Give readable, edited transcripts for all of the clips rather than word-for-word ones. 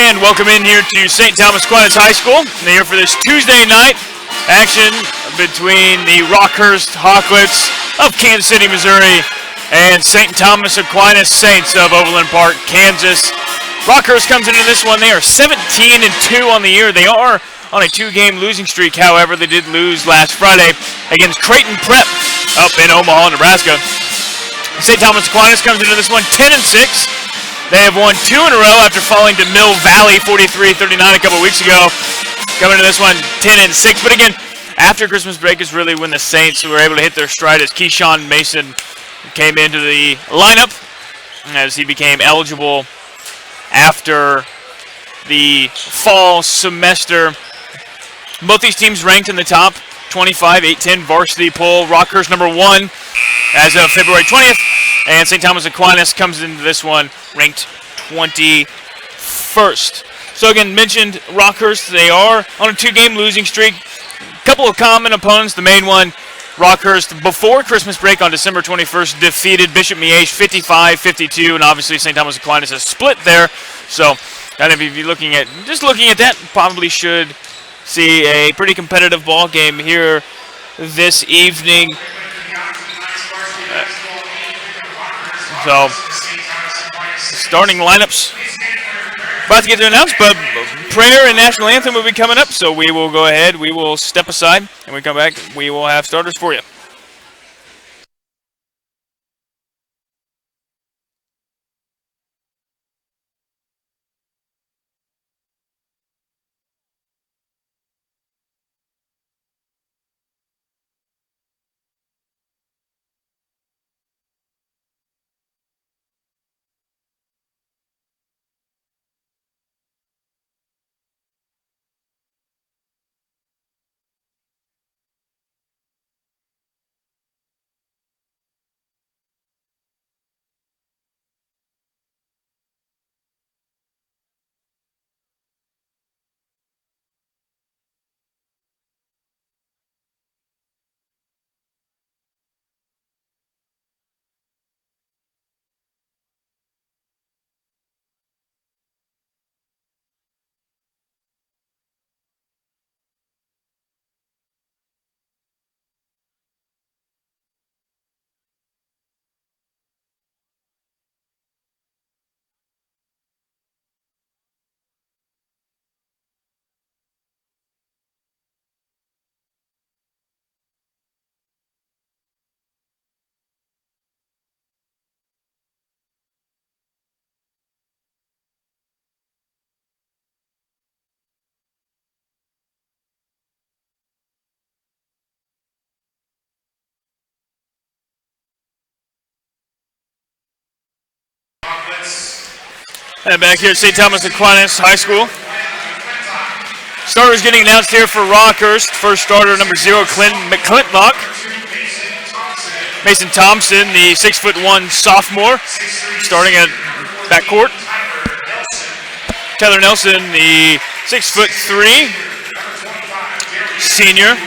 And welcome in here to St. Thomas Aquinas High School. And here for this Tuesday night action between the Rockhurst Hawklets of Kansas City, Missouri, and St. Thomas Aquinas Saints of Overland Park, Kansas. Rockhurst comes into this one. They are 17-2 on the year. They are on a two-game losing streak. However, they did lose last Friday against Creighton Prep up in Omaha, Nebraska. St. Thomas Aquinas comes into this one 10-6. They have won two in a row after falling to Mill Valley 43-39 a couple weeks ago. Coming to this one 10-6. But again, after Christmas break is really when the Saints were able to hit their stride as Keyshawn Mason came into the lineup as he became eligible after the fall semester. Both these teams ranked in the top 25, 8-10 varsity poll. Rockhurst number 1 as of February 20th. And St. Thomas Aquinas comes into this one ranked 21st. So again, mentioned Rockhurst, they are on a two-game losing streak. A couple of common opponents. The main one, Rockhurst, before Christmas break on December 21st, defeated Bishop Miege 55-52, and obviously St. Thomas Aquinas has split there. So, kind of if you're looking at that, probably should see a pretty competitive ball game here this evening. So, starting lineups about to get to announce, but prayer and national anthem will be coming up, so we will go ahead, we will step aside, and when we come back, we will have starters for you. And back here at St. Thomas Aquinas High School. Starters getting announced here for Rockhurst. First starter, number 0, McClintock. Mason Thompson, the 6'1" sophomore, starting at backcourt. Tyler Nelson, the 6'3" senior.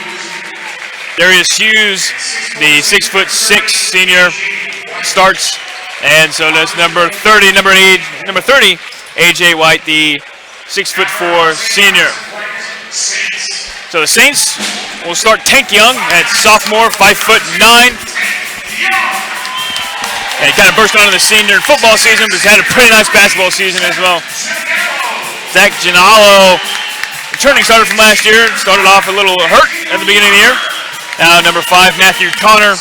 Darius Hughes, the 6'6" senior, starts. And so that's number 30, AJ White, the 6'4" senior. So the Saints will start Tank Young at sophomore, 5'9". And he kind of burst onto the senior football season, but he's had a pretty nice basketball season as well. Zach Ginalo, returning starter from last year, started off a little hurt at the beginning of the year. Now number 5, Matthew Connor.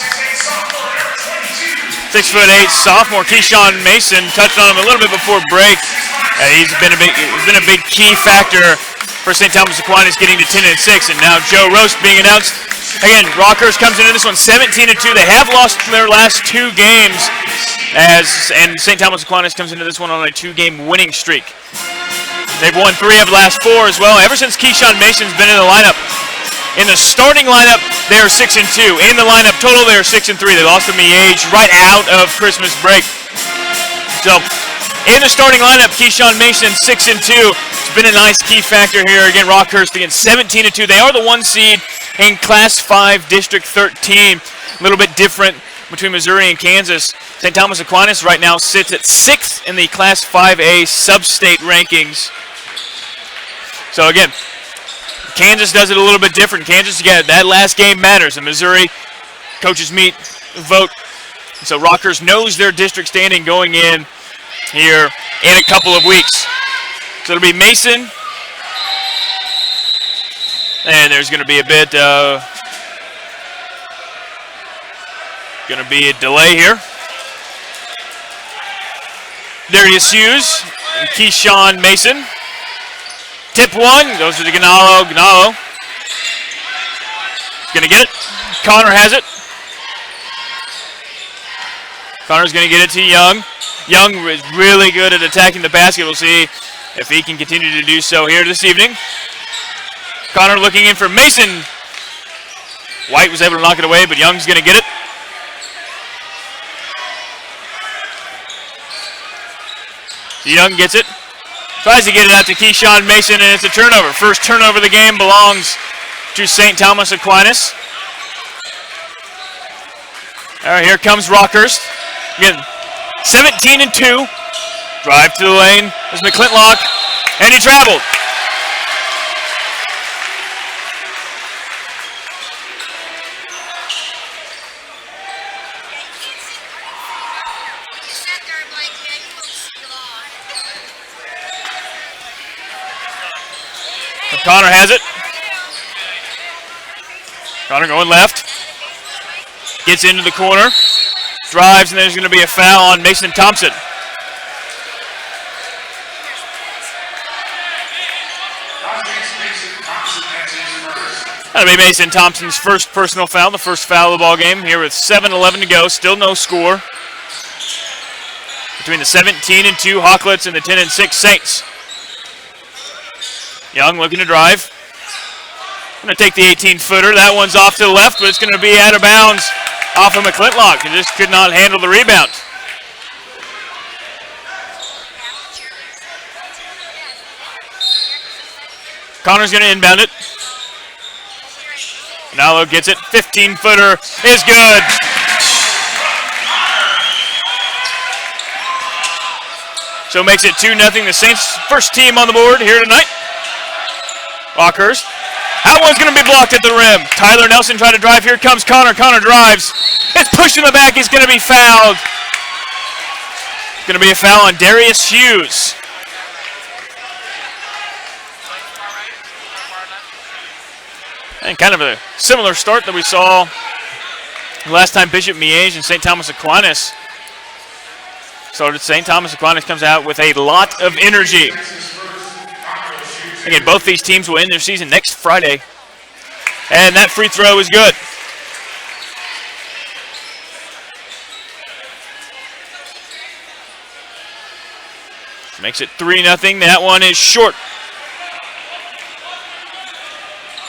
6'8" sophomore Keyshawn Mason touched on him a little bit before break. He's been a big key factor for St. Thomas Aquinas getting to 10-6, and now Joe Roast being announced. Again, Rockhurst comes into this one 17-2. They have lost their last two games, and St. Thomas Aquinas comes into this one on a two-game winning streak. They've won 3 of the last 4 as well. Ever since Keyshawn Mason's been in the lineup. In the starting lineup, they are 6-2. In the lineup total, they are 6-3. They lost to Miege right out of Christmas break. So, in the starting lineup, Keyshawn Mason 6-2. It's been a nice key factor here. Again, Rockhurst again 17-2. They are the 1 seed in Class 5, District 13. A little bit different between Missouri and Kansas. St. Thomas Aquinas right now sits at 6th in the Class 5A sub-state rankings. So again, Kansas does it a little bit different. Kansas, again, that last game matters. In Missouri, coaches meet, vote. So Rockhurst knows their district standing going in here in a couple of weeks. So it'll be Mason. And there's going to be a bit, going to be a delay here. Darius Hughes and Keyshawn Mason. Tip one goes to the Ganalo. Ganalo is going to get it. Connor has it. Connor's going to get it to Young. Young is really good at attacking the basket. We'll see if he can continue to do so here this evening. Connor looking in for Mason. White was able to knock it away, but Young's going to get it. Young gets it. Tries to get it out to Keyshawn Mason, and it's a turnover. First turnover of the game belongs to St. Thomas Aquinas. All right, here comes Rockhurst. Again, 17-2. Drive to the lane. There's McClintock, and he traveled. Connor has it. Connor going left. Gets into the corner. Drives, and there's going to be a foul on Mason Thompson. That'll be Mason Thompson's first personal foul, the first foul of the ball game here with 7:11 to go. Still no score between the 17-2 Hawklets and the 10-6 Saints. Young looking to drive. Going to take the 18-footer. That one's off to the left, but it's going to be out of bounds off of McClintock. He just could not handle the rebound. Connor's going to inbound it. Nalo gets it. 15-footer is good. So makes it 2-0. The Saints' first team on the board here tonight. Rockhurst. That one's going to be blocked at the rim. Tyler Nelson trying to drive. Here comes Connor. Connor drives. It's pushed in the back. He's going to be fouled. It's going to be a foul on Darius Hughes. And kind of a similar start that we saw last time Bishop Miege and St. Thomas Aquinas started. St. Thomas Aquinas comes out with a lot of energy. Again, both these teams will end their season next Friday. And that free throw is good. Makes it 3-0. That one is short.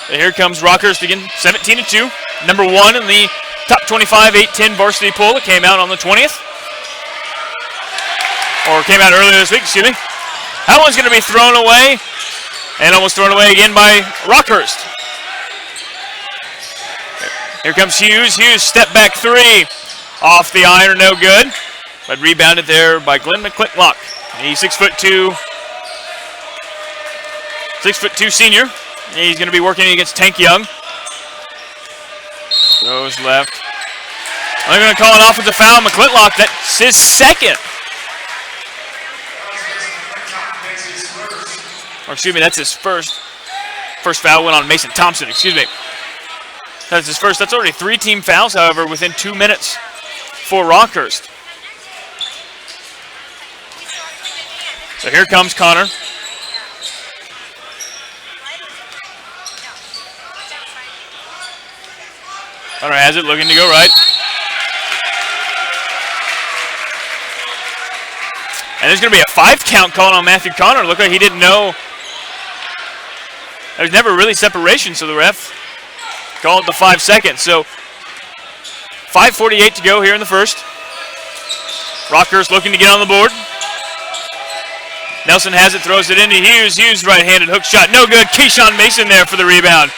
So here comes Rockhurst again, 17-2. Number 1 in the top 25 8-10 varsity poll. It came out on the 20th. Or came out earlier this week, excuse me. That one's going to be thrown away. And almost thrown away again by Rockhurst. Here comes Hughes. Hughes, step back three. Off the iron, no good. But rebounded there by Glenn McClintock. He's 6'2". 6'2" senior. He's going to be working against Tank Young. Goes left. They're going to call an offensive foul on McClintock. That's his second. Or excuse me, that's his first. First foul went on Mason Thompson, excuse me. That's his first. That's already 3 team fouls, however, within 2 minutes for Rockhurst. So here comes Connor. Connor has it, looking to go right. And there's going to be a 5 count called on Matthew Connor. Looked like he didn't know. There's never really separation, so the ref called it the 5 seconds. So 5:48 to go here in the first. Rockhurst looking to get on the board. Nelson has it, throws it into Hughes. Hughes right-handed hook shot, no good. Keyshawn Mason there for the rebound.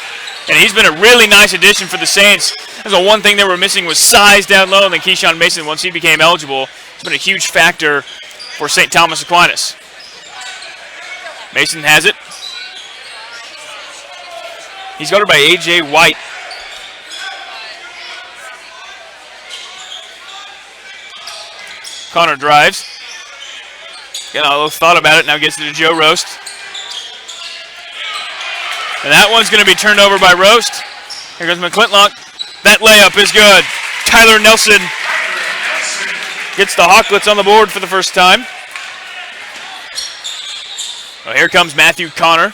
And he's been a really nice addition for the Saints. That's the one thing they were missing was size down low, and then Keyshawn Mason, once he became eligible, has been a huge factor for St. Thomas Aquinas. Mason has it. He's guarded by A.J. White. Connor drives. Ganalo thought about it, now gets it to Joe Roast. And that one's going to be turned over by Roast. Here goes McClintock. That layup is good. Tyler Nelson gets the Hawklets on the board for the first time. Well, here comes Matthew Connor.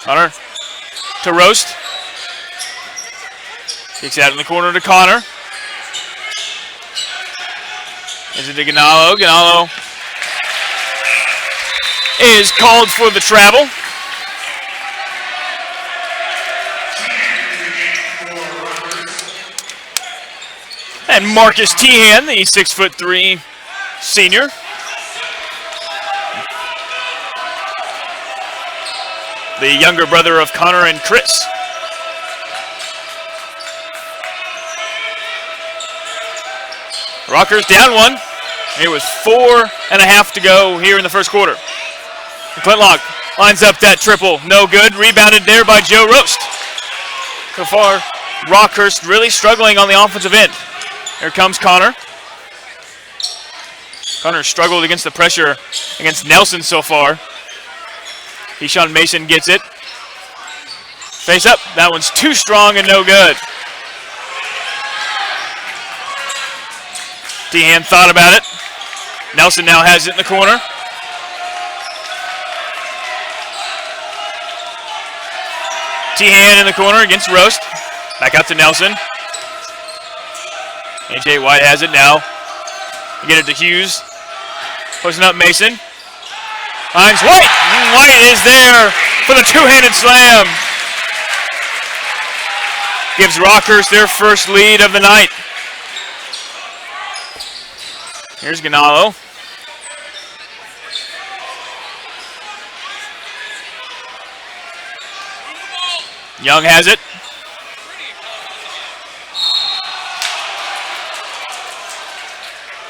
Connor to Roast. Kicks out in the corner to Connor. Is it to Ganalo? Ganalo is called for the travel. And Marcus Tehan, the 6'3" senior. The younger brother of Connor and Chris. Rockhurst down one. It was 4.5 to go here in the first quarter. McClintock lines up that triple. No good. Rebounded there by Joe Roast. So far, Rockhurst really struggling on the offensive end. Here comes Connor. Connor struggled against the pressure against Nelson so far. Keyshawn Mason gets it. Face up. That one's too strong and no good. Tehan thought about it. Nelson now has it in the corner. Tehan in the corner against Roast. Back out to Nelson. A.J. White has it now. Get it to Hughes. Posting up Mason. Finds White. White is there for the two-handed slam. Gives Rockhurst their first lead of the night. Here's Ganalo. Young has it.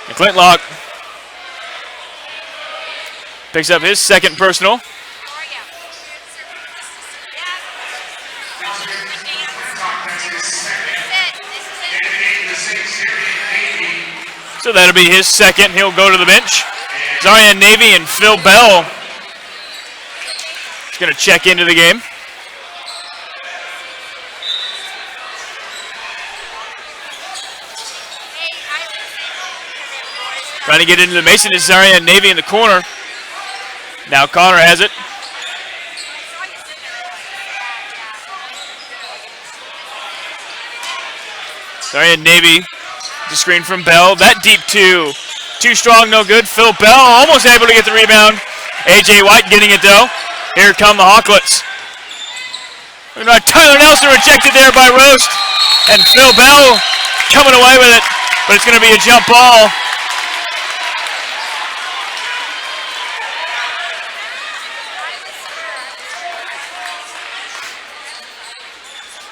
McClintock picks up his second personal. So that'll be his second. He'll go to the bench. Zarian Navy and Phil Bell is going to check into the game. Trying to get into the Mason is Zarian Navy in the corner. Now Connor has it. Zarian Navy. The screen from Bell. That deep two. Too strong, no good. Phil Bell almost able to get the rebound. A.J. White getting it though. Here come the Hawklets. Tyler Nelson rejected there by Roast. And Phil Bell coming away with it. But it's going to be a jump ball.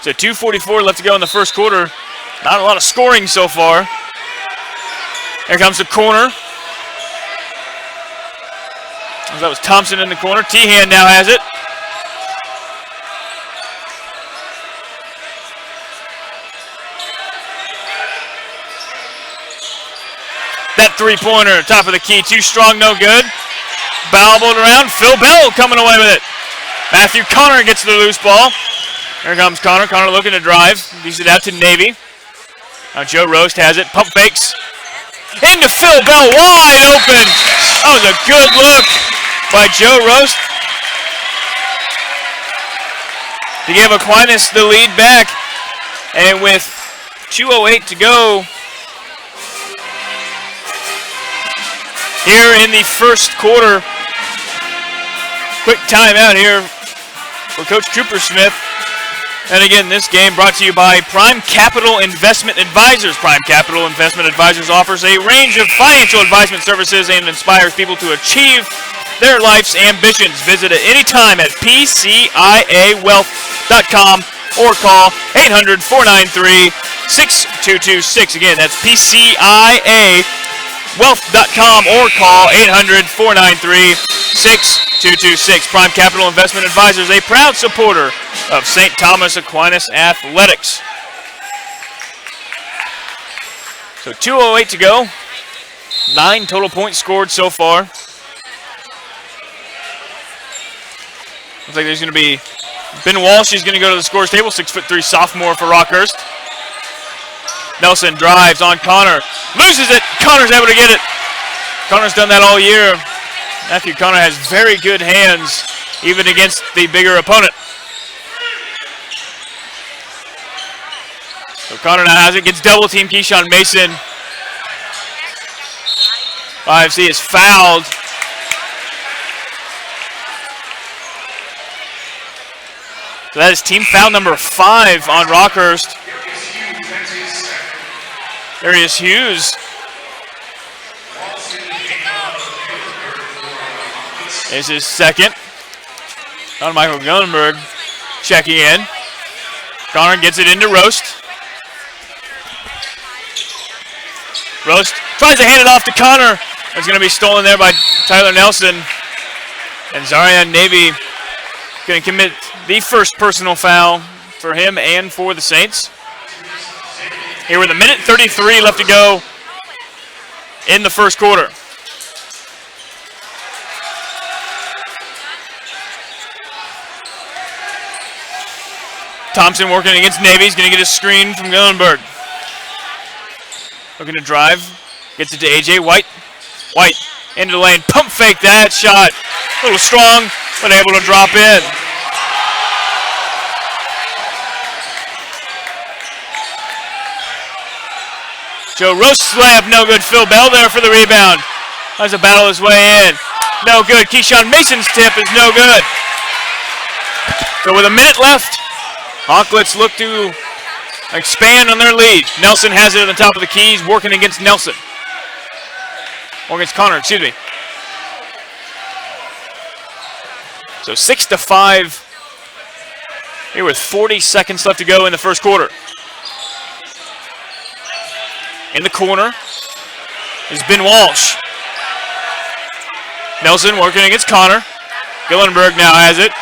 So 2:44 left to go in the first quarter. Not a lot of scoring so far. Here comes the corner. That was Thompson in the corner. Tehan now has it. That three-pointer, top of the key. Too strong, no good. Bobbled around. Phil Bell coming away with it. Matthew Connor gets the loose ball. Here comes Connor. Connor looking to drive. Leaves it out to Navy. Now Joe Roast has it. Pump fakes. Into Phil Bell. Wide open. That was a good look by Joe Roast to give Aquinas the lead back. And with 2:08 to go here in the first quarter. Quick timeout here for Coach Cooper Smith. And again, this game brought to you by Prime Capital Investment Advisors. Prime Capital Investment Advisors offers a range of financial advisement services and inspires people to achieve their life's ambitions. Visit at any time at PCIAwealth.com or call 800-493-6226. Again, that's PCIAwealth.com wealth.com or call 800-493-6226. Prime Capital Investment Advisors, a proud supporter of St. Thomas Aquinas Athletics. So 2:08 to go. 9 total points scored so far. Looks like there's going to be Ben Walsh. He's going to go to the scores table. 6'3" sophomore for Rockhurst. Nelson drives on Connor. Loses it. Connor's able to get it. Connor's done that all year. Matthew Connor has very good hands, even against the bigger opponent. So Connor now has it. Gets double team Keyshawn Mason. 5C is fouled. So that is team foul number 5 on Rockhurst. Darius Hughes is his second. Don Michael Gunenberg checking in. Connor gets it into Roast. Roast tries to hand it off to Connor. It's going to be stolen there by Tyler Nelson. And Zarian Navy going to commit the first personal foul for him and for the Saints. Here with 1:33 left to go in the first quarter. Thompson working against Navy. He's going to get a screen from Gunenberg. Looking to drive. Gets it to A.J. White. White into the lane. Pump fake that shot. A little strong, but able to drop in. Joe Roast slap, no good. Phil Bell there for the rebound. Tries to battle his way in. No good. Keyshawn Mason's tip is no good. So with a minute left, Hawklets look to expand on their lead. Nelson has it at the top of the keys, working against Nelson. Or against Connor, excuse me. So 6-5 here with 40 seconds left to go in the first quarter. In the corner is Ben Walsh. Nelson working against Connor. Gillenberg now has it.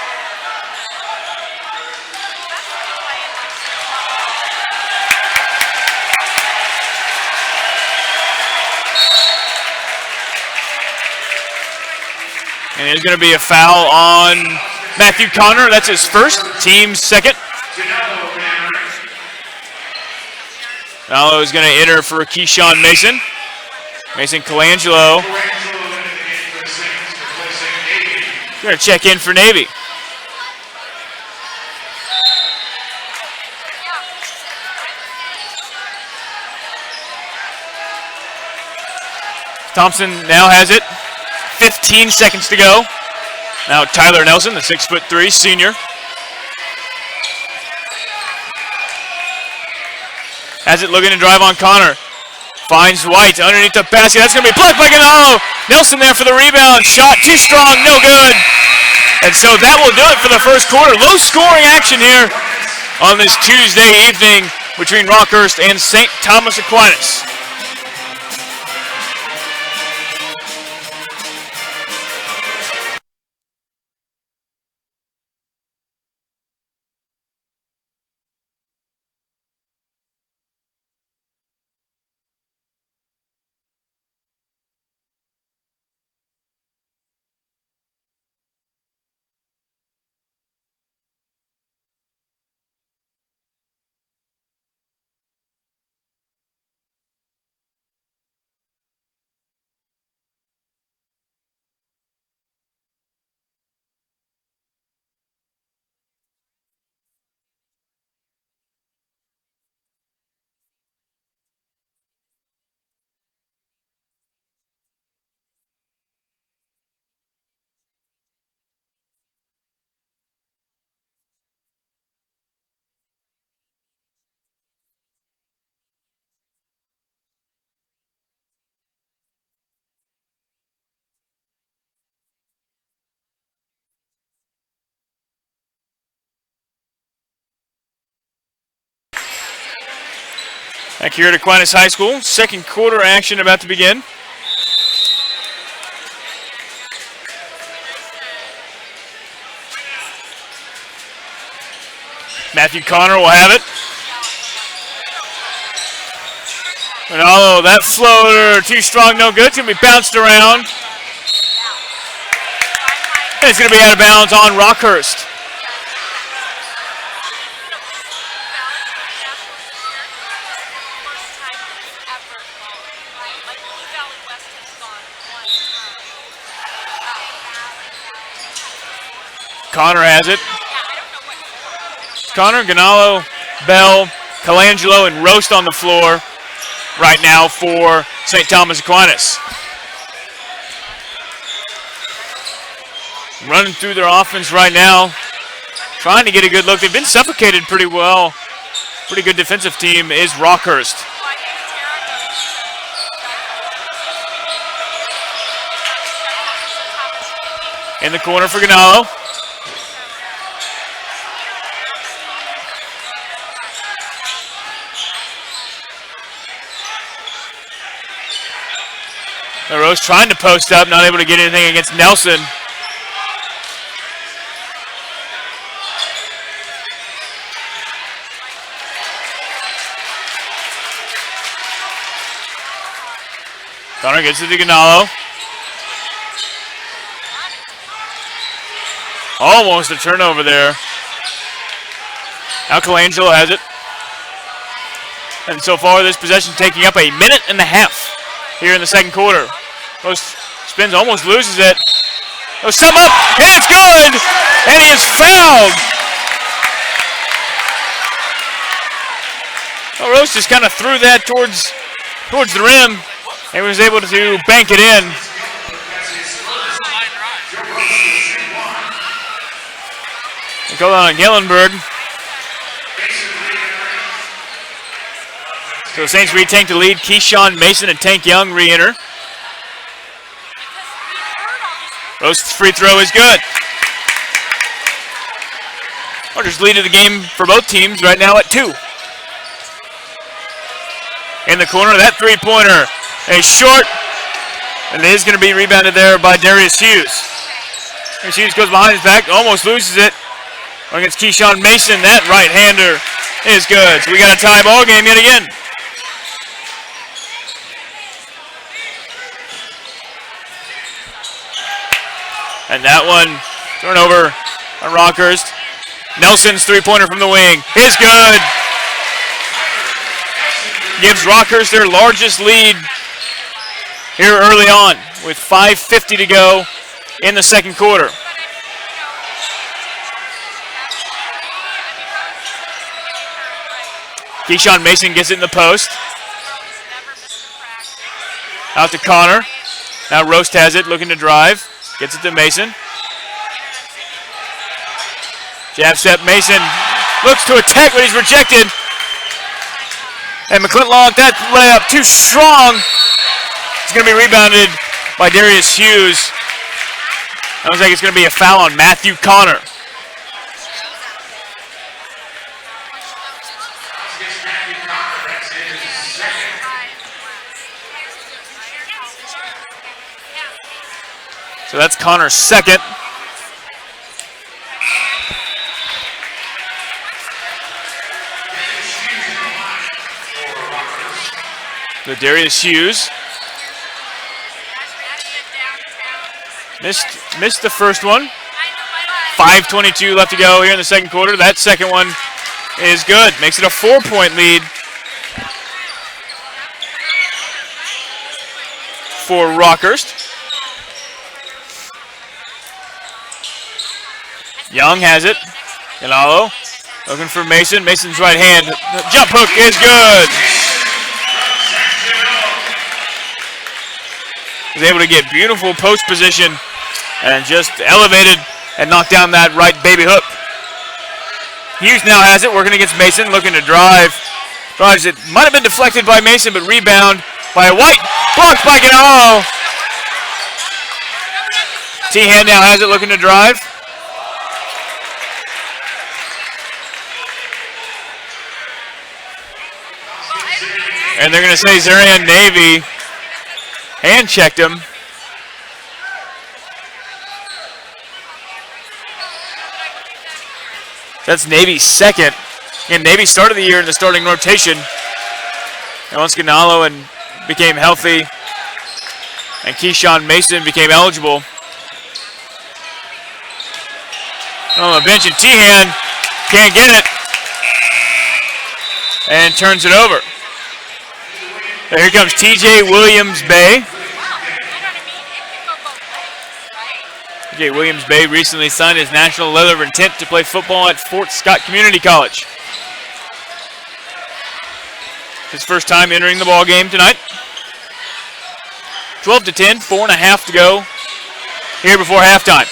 And there's going to be a foul on Matthew Connor. That's his first, team's second. Now is going to enter for Keyshawn Mason. Mason Colangelo. Going to check in for Navy. Thompson now has it. 15 seconds to go. Now Tyler Nelson, the 6'3" senior. Has it looking to drive on Connor. Finds White underneath the basket. That's going to be blocked by Gonzalo. Nelson there for the rebound. Shot too strong, no good. And so that will do it for the first quarter. Low scoring action here on this Tuesday evening between Rockhurst and St. Thomas Aquinas. Back here at Aquinas High School, second quarter action about to begin. Matthew Connor will have it. And although that floater, too strong, no good. It's going to be bounced around. And it's going to be out of bounds on Rockhurst. Connor has it. Connor, Ganalo, Bell, Colangelo, and Roast on the floor right now for St. Thomas Aquinas. Running through their offense right now, trying to get a good look. They've been suffocated pretty well. Pretty good defensive team is Rockhurst. In the corner for Ganalo. Rose trying to post up, not able to get anything against Nelson. Connor gets it to Ganalo. Almost a turnover there. Now Colangelo has it. And so far this possession taking up a minute and a half here in the second quarter. Rose spins, almost loses it. Oh, sum up, and it's good! And he is fouled! Well, Rose just kind of threw that towards the rim and was able to bank it in. They call on Gellenberg. So the Saints retake the lead. Keyshawn Mason and Tank Young re-enter. Rose's free throw is good. Largest lead of the game for both teams right now at 2. In the corner, that three-pointer is short, and it is going to be rebounded there by Darius Hughes. Darius Hughes goes behind his back, almost loses it against Keyshawn Mason. That right-hander is good. So we got a tie ball game yet again. And that one, turnover on Rockhurst. Nelson's three-pointer from the wing is good. Gives Rockhurst their largest lead here early on with 5:50 to go in the second quarter. Keyshawn Mason gets it in the post. Out to Connor. Now Roast has it, looking to drive. Gets it to Mason. Jab step, Mason looks to attack, but he's rejected. And McClintock, that layup too strong. It's going to be rebounded by Darius Hughes. Looks like it's going to be a foul on Matthew Connor. So that's Connor's second. The Darius Hughes missed the first one. 5:22 left to go here in the second quarter. That second one is good. Makes it a 4-point lead for Rockhurst. Young has it. Ganalo looking for Mason. Mason's right hand. The jump hook is good. Was able to get beautiful post position and just elevated and knocked down that right baby hook. Hughes now has it, working against Mason, looking to drive. Drives it. Might have been deflected by Mason, but rebound by White. Blocked by Ganalo. T-Hand now has it, looking to drive. And they're going to say Zarian Navy hand checked him. That's Navy's second. And Navy started the year in the starting rotation. And once Ganalo and became healthy, and Keyshawn Mason became eligible. On the bench, and Tehan can't get it. And turns it over. Here comes TJ Williams-Bay. TJ Williams-Bay recently signed his national letter of intent to play football at Fort Scott Community College. His first time entering the ball game tonight. 12-10, 4.5 to go here before halftime.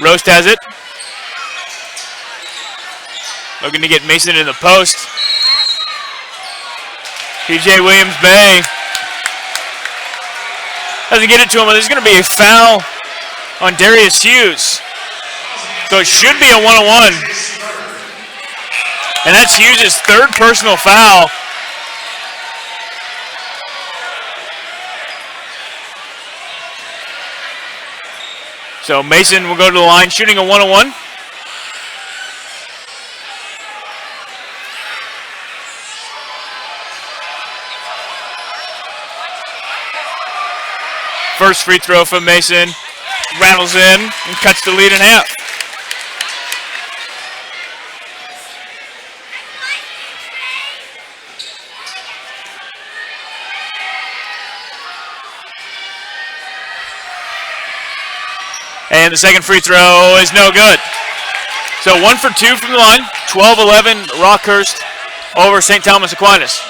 Roast has it. Looking to get Mason in the post. TJ Williams-Bay doesn't get it to him, but there's going to be a foul on Darius Hughes. So it should be a one-on-one. And that's Hughes' third personal foul. So Mason will go to the line, shooting a one-on-one. First free throw from Mason, rattles in and cuts the lead in half. And the second free throw is no good. So 1 for 2 from the line, 12-11 Rockhurst over St. Thomas Aquinas.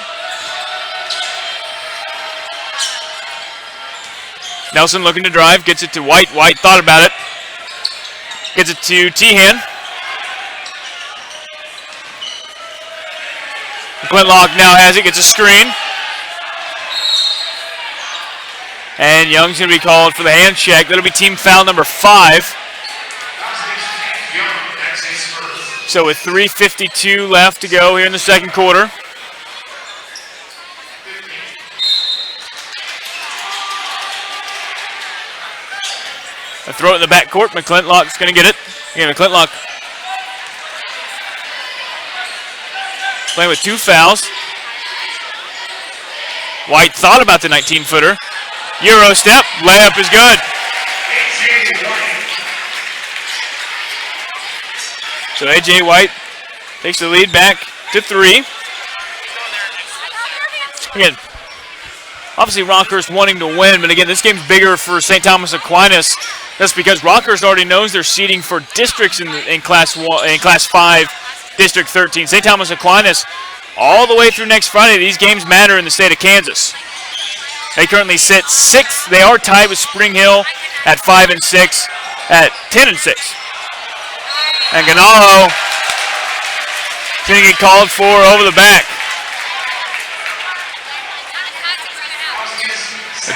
Nelson looking to drive, gets it to White. White thought about it. Gets it to Tehan. Quintlock now has it, gets a screen. And Young's going to be called for the hand check. That'll be team foul number 5. So with 3:52 left to go here in the second quarter. A throw it in the backcourt. McClintock's going to get it. Yeah, McClintock playing with 2 fouls. White thought about the 19-footer. Euro step. Layup is good. So A.J. White takes the lead back to 3. Again, obviously Rockhurst wanting to win, but again, this game's bigger for St. Thomas Aquinas. That's because Rockhurst already knows they're seeding for districts in Class 5, District 13. St. Thomas Aquinas, all the way through next Friday, these games matter in the state of Kansas. They currently sit 6th. They are tied with Spring Hill at 5 and 6, at 10 and 6. And Ganalo going to get called for over the back.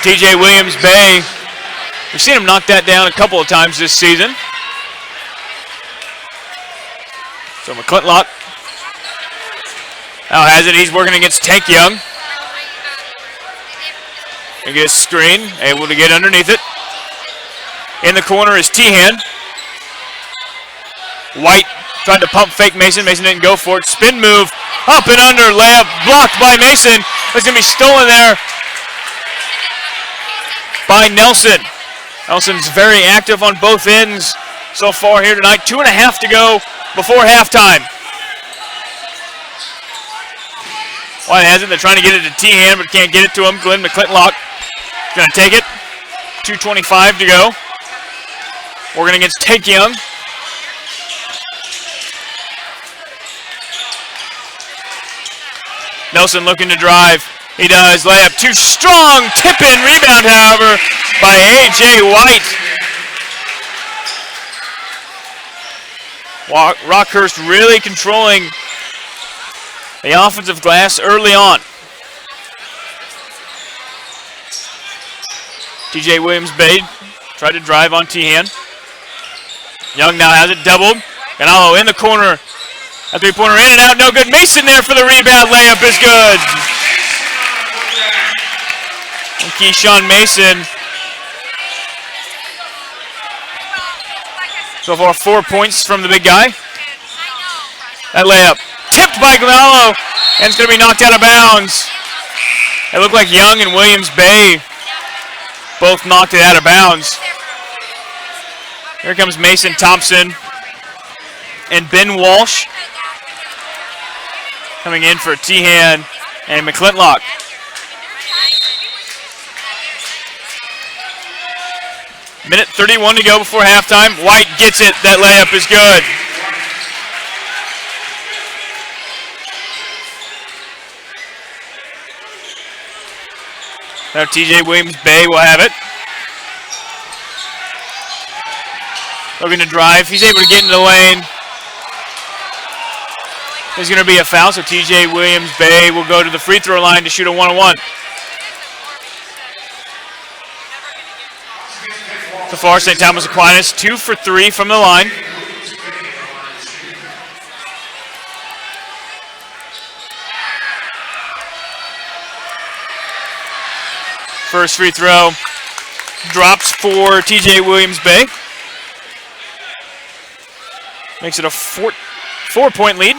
TJ Williams-Bay, we've seen him knock that down a couple of times this season. So McClintock now has it. He's working against Tank Young. He gets a screen, able to get underneath it. In the corner is Tehan. White tried to pump fake Mason. Mason didn't go for it. Spin move, up and under, layup blocked by Mason. It's going to be stolen there by Nelson. Nelson's very active on both ends so far here tonight. 2.5 to go before halftime. White has it. They're trying to get it to Tehan, but can't get it to him. Glenn McClintock is going to take it. 2:25 to go. Working against Tank Young. Nelson looking to drive. He does. Layup too strong. Tip in. Rebound, however, by A.J. White. Rockhurst really controlling the offensive glass early on. TJ Williams-Bay tried to drive on Tehan. Young now has it doubled. Ganalo in the corner. A three-pointer in and out, no good. Mason there for the rebound. Layup is good. And Keyshawn Mason. So far 4 points from the big guy. That layup tipped by Glamalo, and it's going to be knocked out of bounds. It looked like Young and Williams Bay both knocked it out of bounds. Here comes Mason Thompson and Ben Walsh coming in for Tehan and McClintock. Minute 31 to go before halftime. White gets it. That layup is good. Now TJ Williams Bay will have it. Looking to drive. He's able to get into the lane. There's going to be a foul, so TJ Williams Bay will go to the free throw line to shoot a 1-on-1. So far, St. Thomas Aquinas 2 for 3 from the line. First free throw drops for TJ Williams Bay. Makes it a 4-point lead.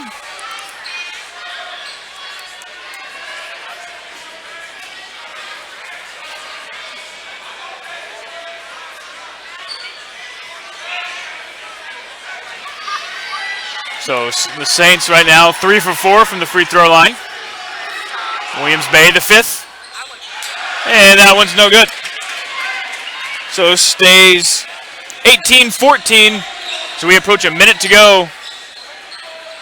So the Saints right now 3 for 4 from the free throw line. Williams Bay the 5th. And that one's no good. So stays 18-14. So we approach a minute to go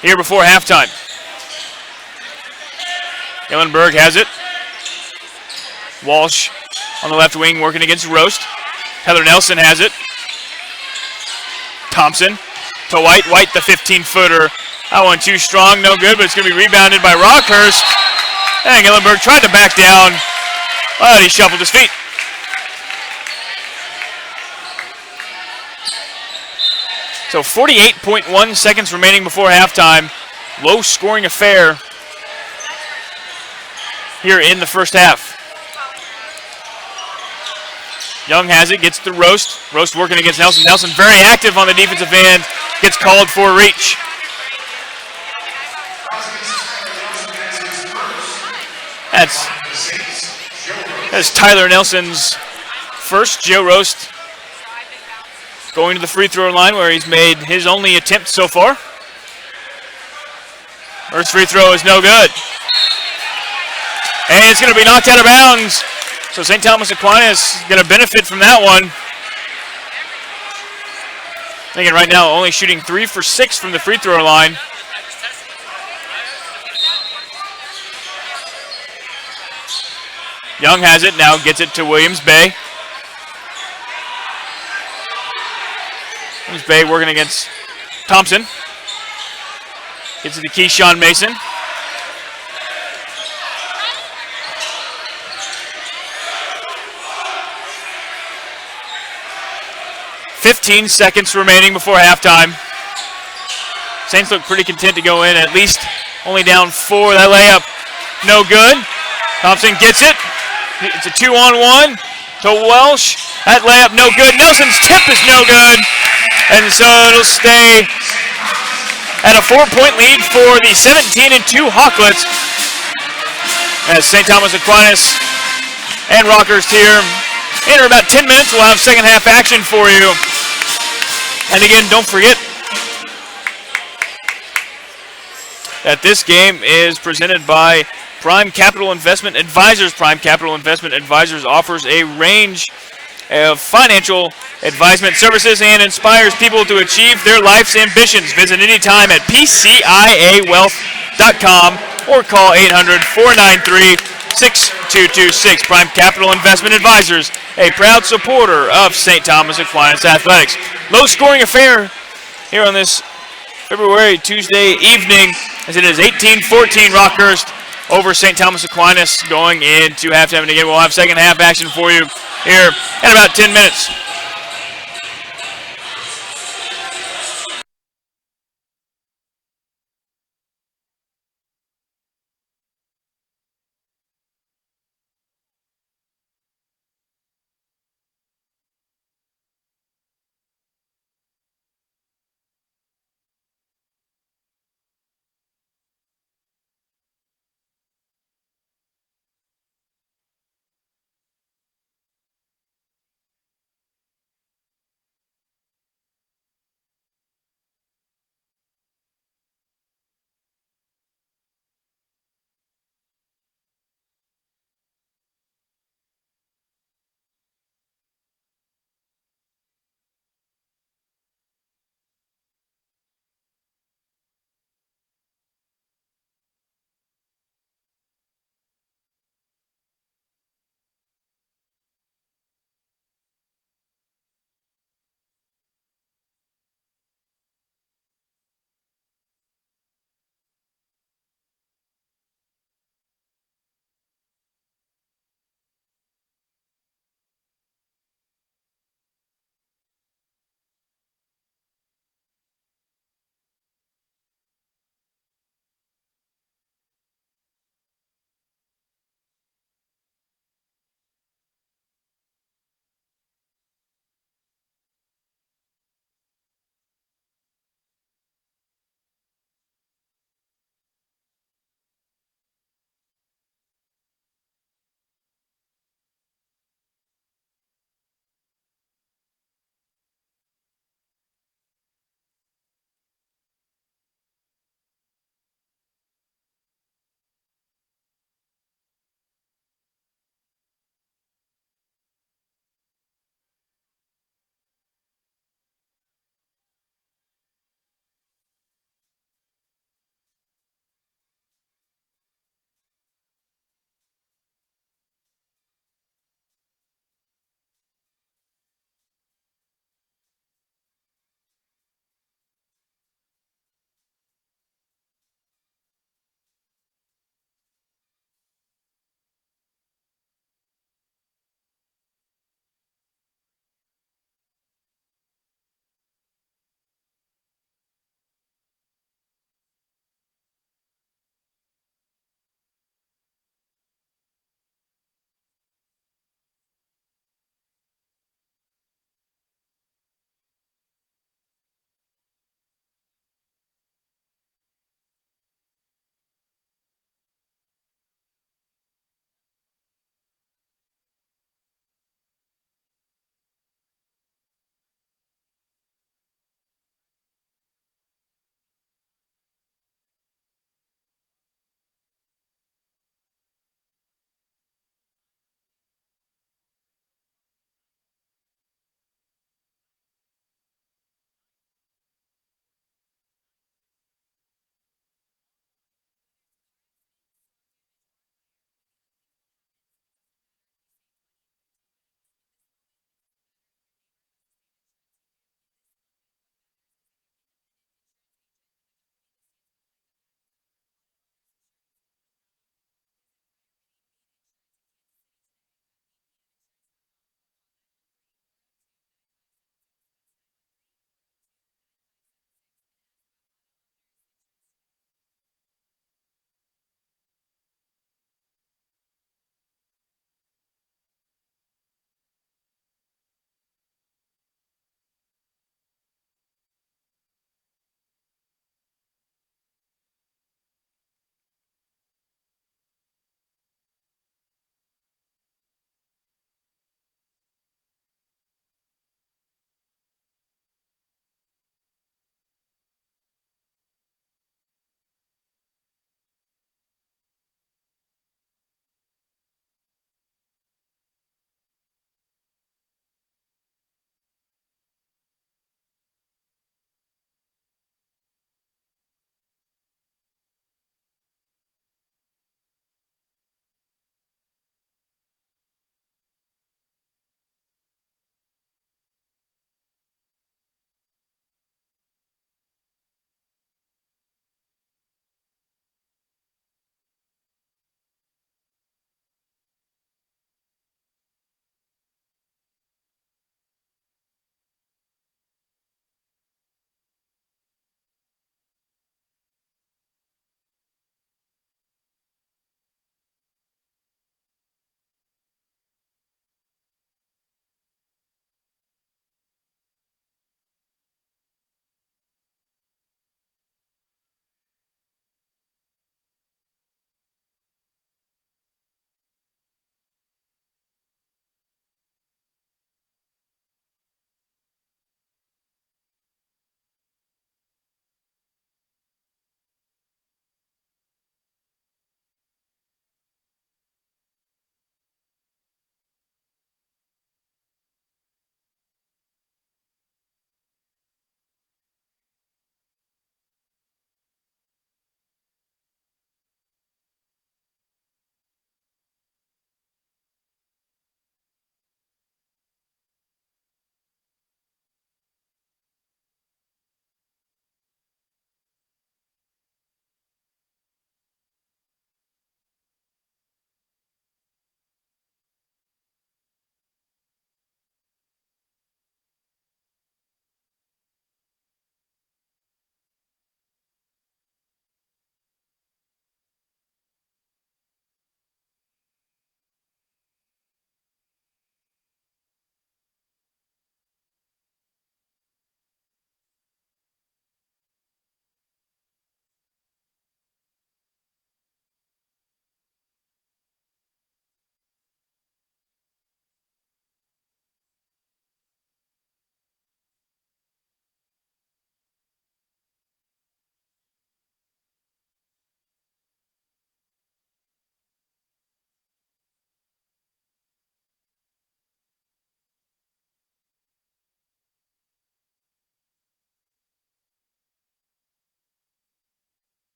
here before halftime. Hillenberg has it. Walsh on the left wing working against Roast. Heather Nelson has it. Thompson to White. White the 15-footer. That one too strong, no good, but it's going to be rebounded by Rockhurst. And Hillenberg tried to back down, but he shuffled his feet. So 48.1 seconds remaining before halftime. Low scoring affair here in the first half. Young has it, gets to Roast. Roast working against Nelson. Nelson very active on the defensive end. Gets called for a reach. That's Tyler Nelson's first. Joe Roast going to the free throw line where he's made his only attempt so far. First free throw is no good. And it's going to be knocked out of bounds. So St. Thomas Aquinas is going to benefit from that one. Thinking right now only shooting 3 for 6 from the free throw line. Young has it, now gets it to Williams Bay. Williams Bay working against Thompson. Gets it to Keyshawn Mason. .15 seconds remaining before halftime. Saints look pretty content to go in, at least only down 4. That layup, no good. Thompson gets it. It's a 2-on-1 to Welsh. That layup, no good. Nelson's tip is no good. And so it'll stay at a 4-point lead for the 17-2 Hawklets. As St. Thomas Aquinas and Rockhurst here. In about 10 minutes, we'll have second half action for you. And again, don't forget that this game is presented by Prime Capital Investment Advisors. Prime Capital Investment Advisors offers a range of financial advisement services and inspires people to achieve their life's ambitions. Visit anytime at pciawealth.com or call 800-493-6226. Prime Capital Investment Advisors, a proud supporter of St. Thomas Aquinas Athletics. Low scoring affair here on this Tuesday evening, as it is 18-14 Rockhurst over St. Thomas Aquinas going into halftime. And again, we'll have second half action for you here in about 10 minutes.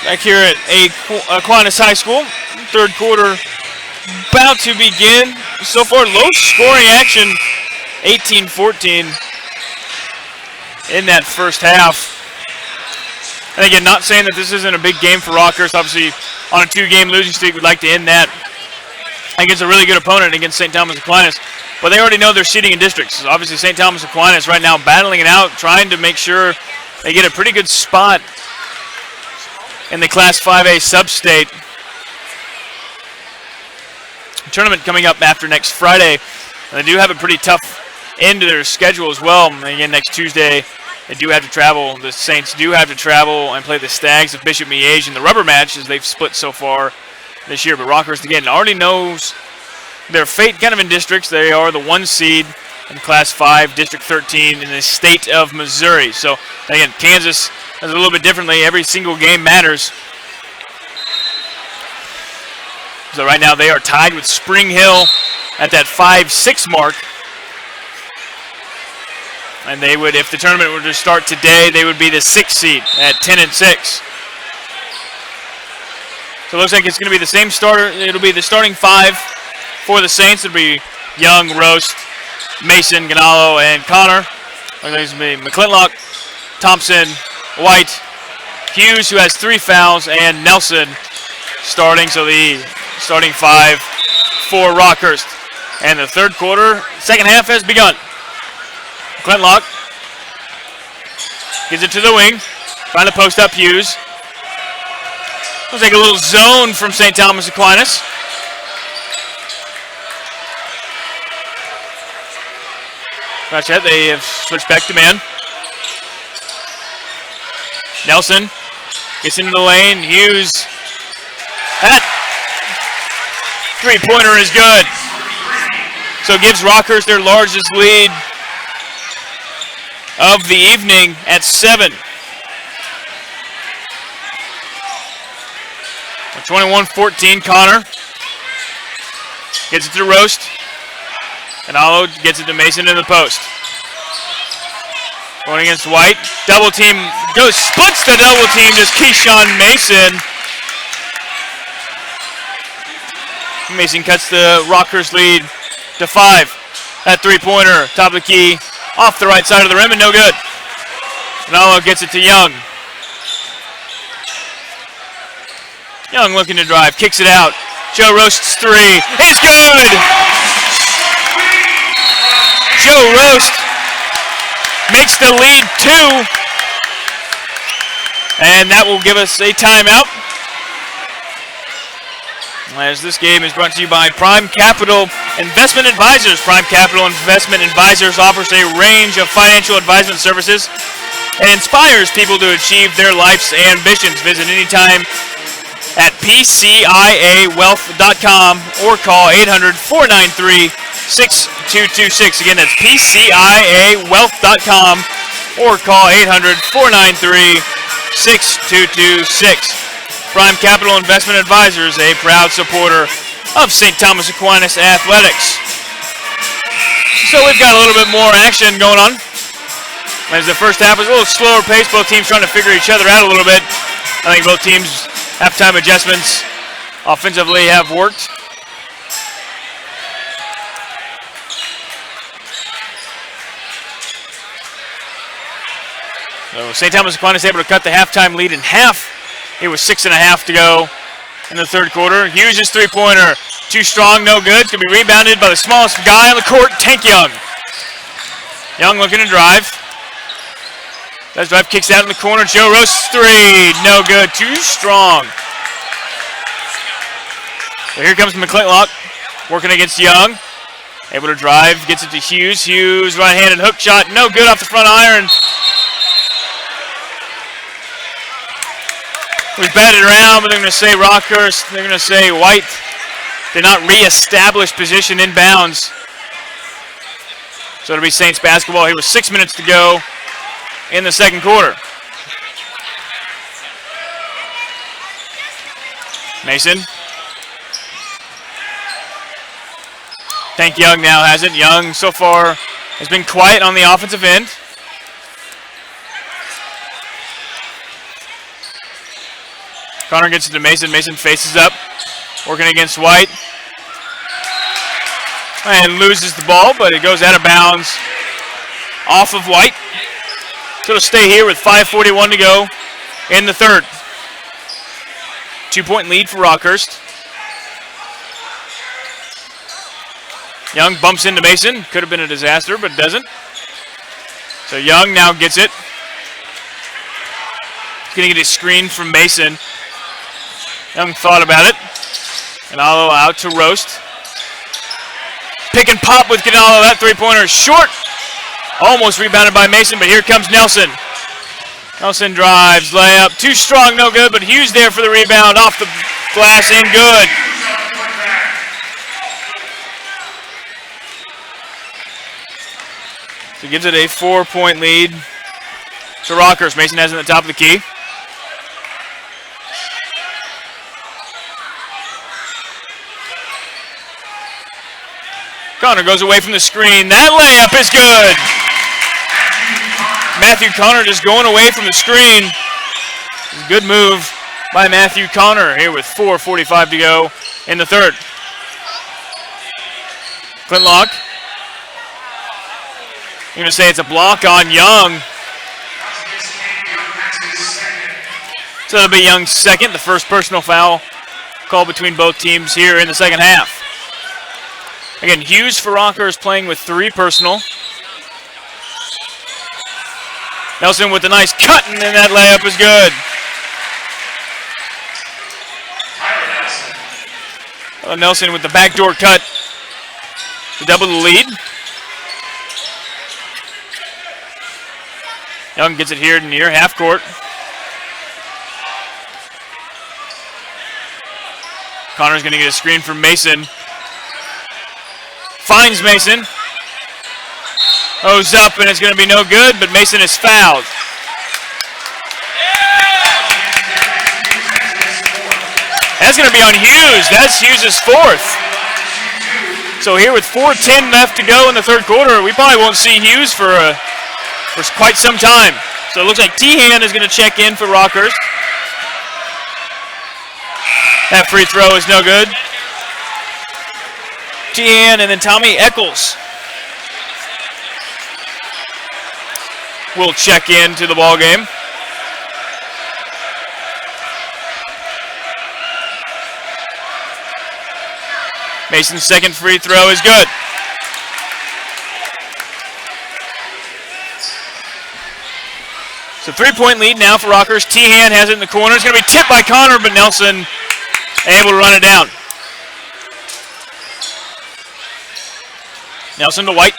back here at Aquinas High School. Third quarter about to begin. So far, low scoring action, 18-14 in that first half. And again, not saying that this isn't a big game for Rockhurst. Obviously, on a 2-game losing streak, we'd like to end that against a really good opponent against St. Thomas Aquinas. But they already know their seeding in districts. So obviously, St. Thomas Aquinas right now battling it out, trying to make sure they get a pretty good spot in the Class 5A sub-state. Tournament coming up after next Friday. And they do have a pretty tough end to their schedule as well. And again, next Tuesday, they do have to travel. The Saints do have to travel and play the Stags of Bishop Miege in the rubber match, as they've split so far this year. But Rockhurst, again, already knows their fate kind of in districts. They are the 1 seed in Class 5, District 13 in the state of Missouri. So, again, Kansas does it a little bit differently. Every single game matters. So right now they are tied with Spring Hill at that 5-6 mark. And they would, if the tournament were to start today, they would be the 6th seed at 10-6. So it looks like it's going to be the same starter. It'll be the starting 5 for the Saints. It'll be Young, Roast, Mason, Ganalo, and Connor. I think it's going to be McClintock, Thompson, White, Hughes, who has 3 fouls, and Nelson starting. So the starting 5 for Rockhurst. And the third quarter, second half has begun. McClintock gives it to the wing, trying to post up Hughes. Looks like a little zone from St. Thomas Aquinas. Watch that, they have switched back to man. Nelson gets into the lane. Hughes. That three-pointer is good. So it gives Rockhurst their largest lead of the evening at 7. 21-14, Connor gets it to Roast. And Alo gets it to Mason in the post. Going against White. Double team. Goes, splits the double team. Just Keyshawn Mason. Mason cuts the Rockhurst lead to 5. That three-pointer, top of the key, off the right side of the rim, and no good. And Alo gets it to Young. Young looking to drive, kicks it out. Joe Roast's 3 is good! Joe Roast makes the lead 2. And that will give us a timeout. As this game is brought to you by Prime Capital Investment Advisors. Prime Capital Investment Advisors offers a range of financial advisement services and inspires people to achieve their life's ambitions. Visit anytime at PCIAwealth.com or call 800-493-6226. Again, that's PCIAwealth.com or call 800-493-6226. Prime Capital Investment Advisors, a proud supporter of St. Thomas Aquinas Athletics. So we've got a little bit more action going on. As the first half was a little slower pace, both teams trying to figure each other out a little bit. I think both teams' halftime adjustments offensively have worked. So St. Thomas Aquinas able to cut the halftime lead in half. It was 6.5 to go in the third quarter. Hughes' three-pointer, too strong, no good. It's going to be rebounded by the smallest guy on the court, Tank Young. Young looking to drive. Does drive, kicks out in the corner. Joe Roast's 3, no good, too strong. So here comes McClintock, working against Young. Able to drive, gets it to Hughes. Hughes, right-handed hook shot, no good off the front iron. We've batted around, but they're going to say Rockhurst. They're going to say White did not reestablish position in bounds. So it'll be Saints basketball here with 6 minutes to go in the second quarter. Mason. Tank Young now has it. Young so far has been quiet on the offensive end. Connor gets it to Mason. Mason faces up, working against White. And loses the ball, but it goes out of bounds off of White. So it'll stay here with 5:41 to go in the third. 2-point lead for Rockhurst. Young bumps into Mason. Could have been a disaster, but doesn't. So Young now gets it. He's going to get a screen from Mason. Young thought about it. Ganalo out to Roast. Pick and pop with Ganalo. That three-pointer is short. Almost rebounded by Mason, but here comes Nelson. Nelson drives, layup. Too strong, no good, but Hughes there for the rebound. Off the glass and good. So he gives it a 4-point lead to Rockhurst. Mason has it at the top of the key. Connor goes away from the screen. That layup is good. Matthew Connor just going away from the screen. Good move by Matthew Connor here with 4:45 to go in the third. Clintlock. I'm going to say it's a block on Young. So that'll be Young's second, the first personal foul call between both teams here in the second half. Again, Hughes for Rockhurst playing with 3 personal. Nelson with a nice cut, and then that layup is good. Nelson with the backdoor cut to double the lead. Young gets it here near half court. Connor's going to get a screen from Mason. Finds Mason. Goes up, and it's going to be no good, but Mason is fouled. That's going to be on Hughes. That's Hughes' 4th. So here with 4:10 left to go in the third quarter, we probably won't see Hughes for quite some time. So it looks like Tehan is going to check in for Rockhurst. That free throw is no good. Tehan and then Tommy Eccles will check into the ball game. Mason's second free throw is good. So 3-point lead now for Rockhurst. Tehan has it in the corner. It's going to be tipped by Connor, but Nelson able to run it down. Nelson to White.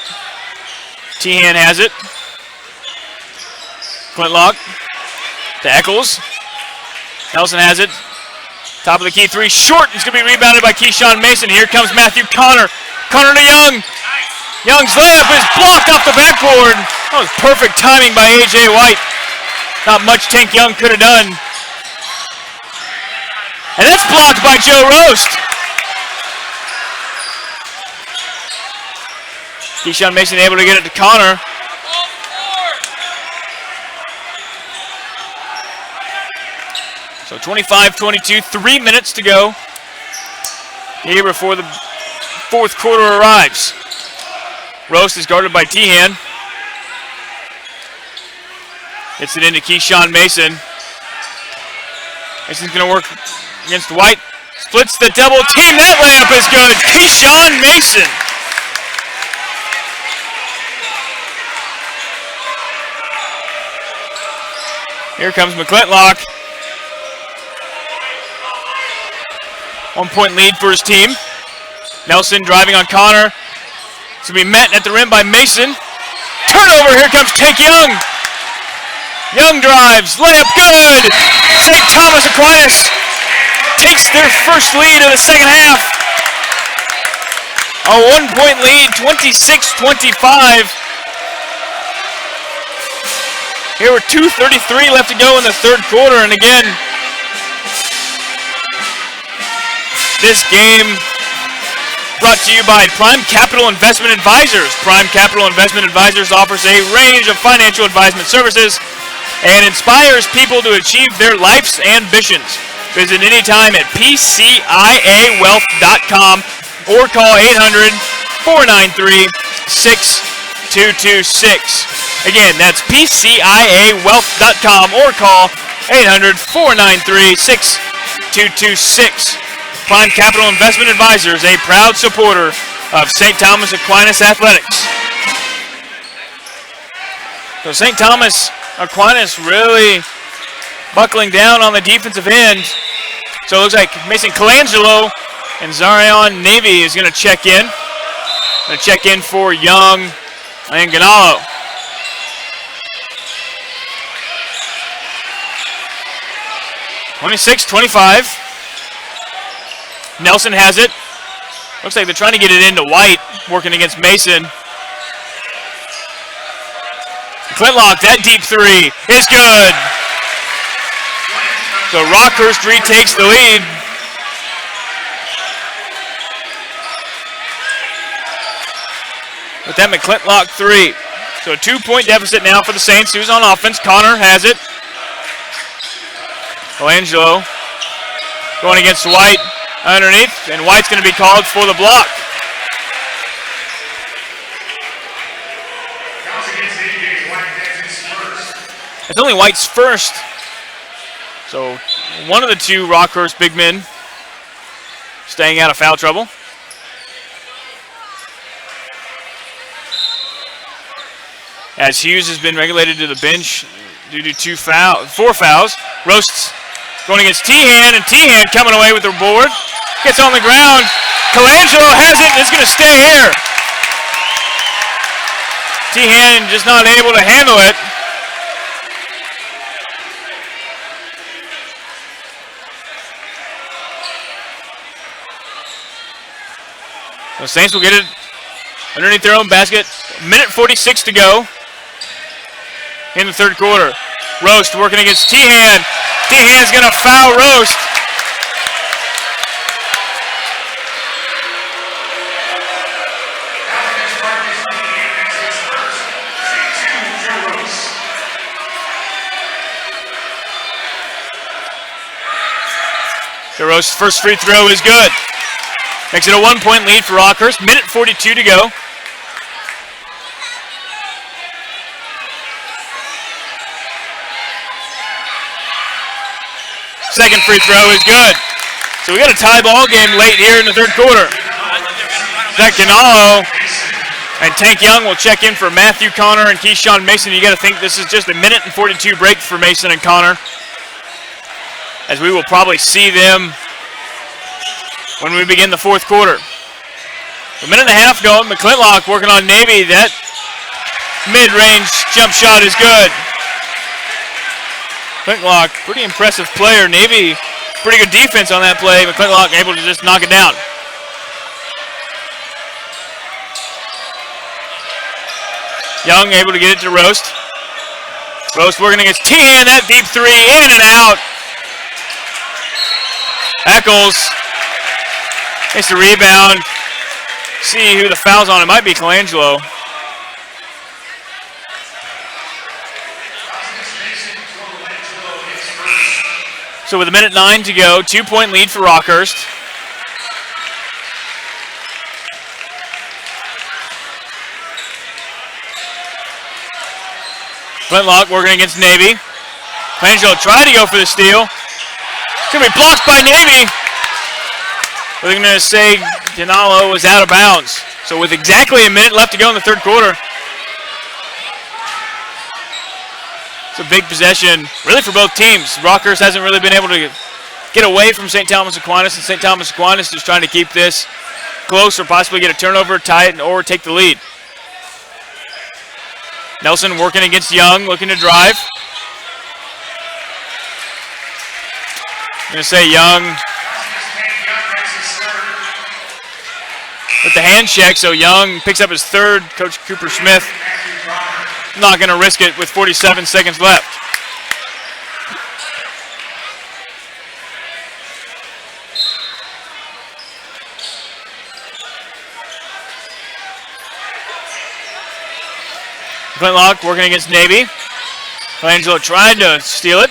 Tehan has it. Clintlock to Eccles. Nelson has it. Top of the key, 3 short. It's going to be rebounded by Keyshawn Mason. Here comes Matthew Connor. Connor to Young. Young's layup is blocked off the backboard. That was perfect timing by A.J. White. Not much Tank Young could have done. And that's blocked by Joe Roast. Keyshawn Mason able to get it to Connor. So 25-22, 3 minutes to go here before the fourth quarter arrives. Roast is guarded by Tehan. Gets it into Keyshawn Mason. Mason's going to work against White. Splits the double team. That layup is good. Keyshawn Mason. Here comes McClintock. 1-point lead for his team. Nelson driving on Connor. It's going to be met at the rim by Mason. Turnover. Here comes Tank Young. Young drives. Layup good. St. Thomas Aquinas takes their first lead of the second half. A 1-point lead, 26-25. Here with 2:33 left to go in the third quarter. And again, this game brought to you by Prime Capital Investment Advisors. Prime Capital Investment Advisors offers a range of financial advisement services and inspires people to achieve their life's ambitions. Visit anytime at pciawealth.com or call 800-493-6226. Again, that's pciawealth.com or call 800-493-6226. Prime Capital Investment Advisors, a proud supporter of St. Thomas Aquinas Athletics. So St. Thomas Aquinas really buckling down on the defensive end. So it looks like Mason Colangelo and Zarion Navy is going to check in. Going to check in for Young and Ganalo. (26-25). Nelson has it. Looks like they're trying to get it into White, working against Mason. Clintlock, that deep three is good. So Rockhurst retakes the lead. With that McClintlock three. So a 2-point deficit now for the Saints. Who's on offense? Connor has it. Colangelo going against White underneath, and White's going to be called for the block. It's only White's first. So one of the two Rockhurst big men staying out of foul trouble. As Hughes has been regulated to the bench due to 4 fouls. Roasts going against Tehan, and Tehan coming away with the board. Gets on the ground. Colangelo has it and is going to stay here. Tehan just not able to handle it. The Saints will get it underneath their own basket. 1:46 to go in the third quarter. Roast working against Tehan. Tehan's going to foul Roast. So Roast's first free throw is good. Makes it a 1-point lead for Rockhurst. 1:42 to go. Second free throw is good. So we got a tie ball game late here in the third quarter. Zach Ganalo and Tank Young will check in for Matthew Connor and Keyshawn Mason. You got to think this is just a 1:42 break for Mason and Connor, as we will probably see them when we begin the fourth quarter. A minute and a half going. McClintlock working on Navy. That mid-range jump shot is good. McClintlock, pretty impressive player. Navy, pretty good defense on that play. McClintlock able to just knock it down. Young able to get it to Roast. Roast working against Tehan. That deep three in and out. Eccles gets the rebound. See who the foul's on. It might be Colangelo. So with 1:09 to go, 2-point lead for Rockhurst. Flintlock working against Navy. Colangelo tried to go for the steal. It's going to be blocked by Navy. We're going to say Ganalo was out of bounds. So with exactly a minute left to go in the third quarter, it's a big possession, really, for both teams. Rockhurst hasn't really been able to get away from St. Thomas Aquinas, and St. Thomas Aquinas is trying to keep this close or possibly get a turnover, tie it, or take the lead. Nelson working against Young, looking to drive. I'm going to say Young with the hand check, so Young picks up his third. Coach Cooper Smith not going to risk it with 47 seconds left. Flintlock working against Navy. Colangelo tried to steal it.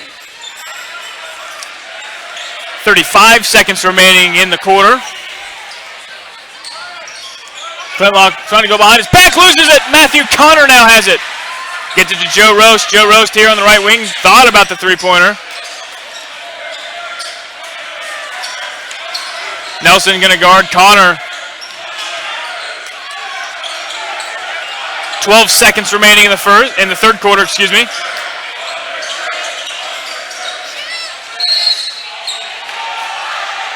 35 seconds remaining in the quarter. Clintlock trying to go behind his back, loses it. Matthew Connor now has it. Gets it to Joe Roast. Joe Roast here on the right wing. Thought about the three-pointer. Nelson going to guard Connor. 12 seconds remaining in the third quarter, excuse me.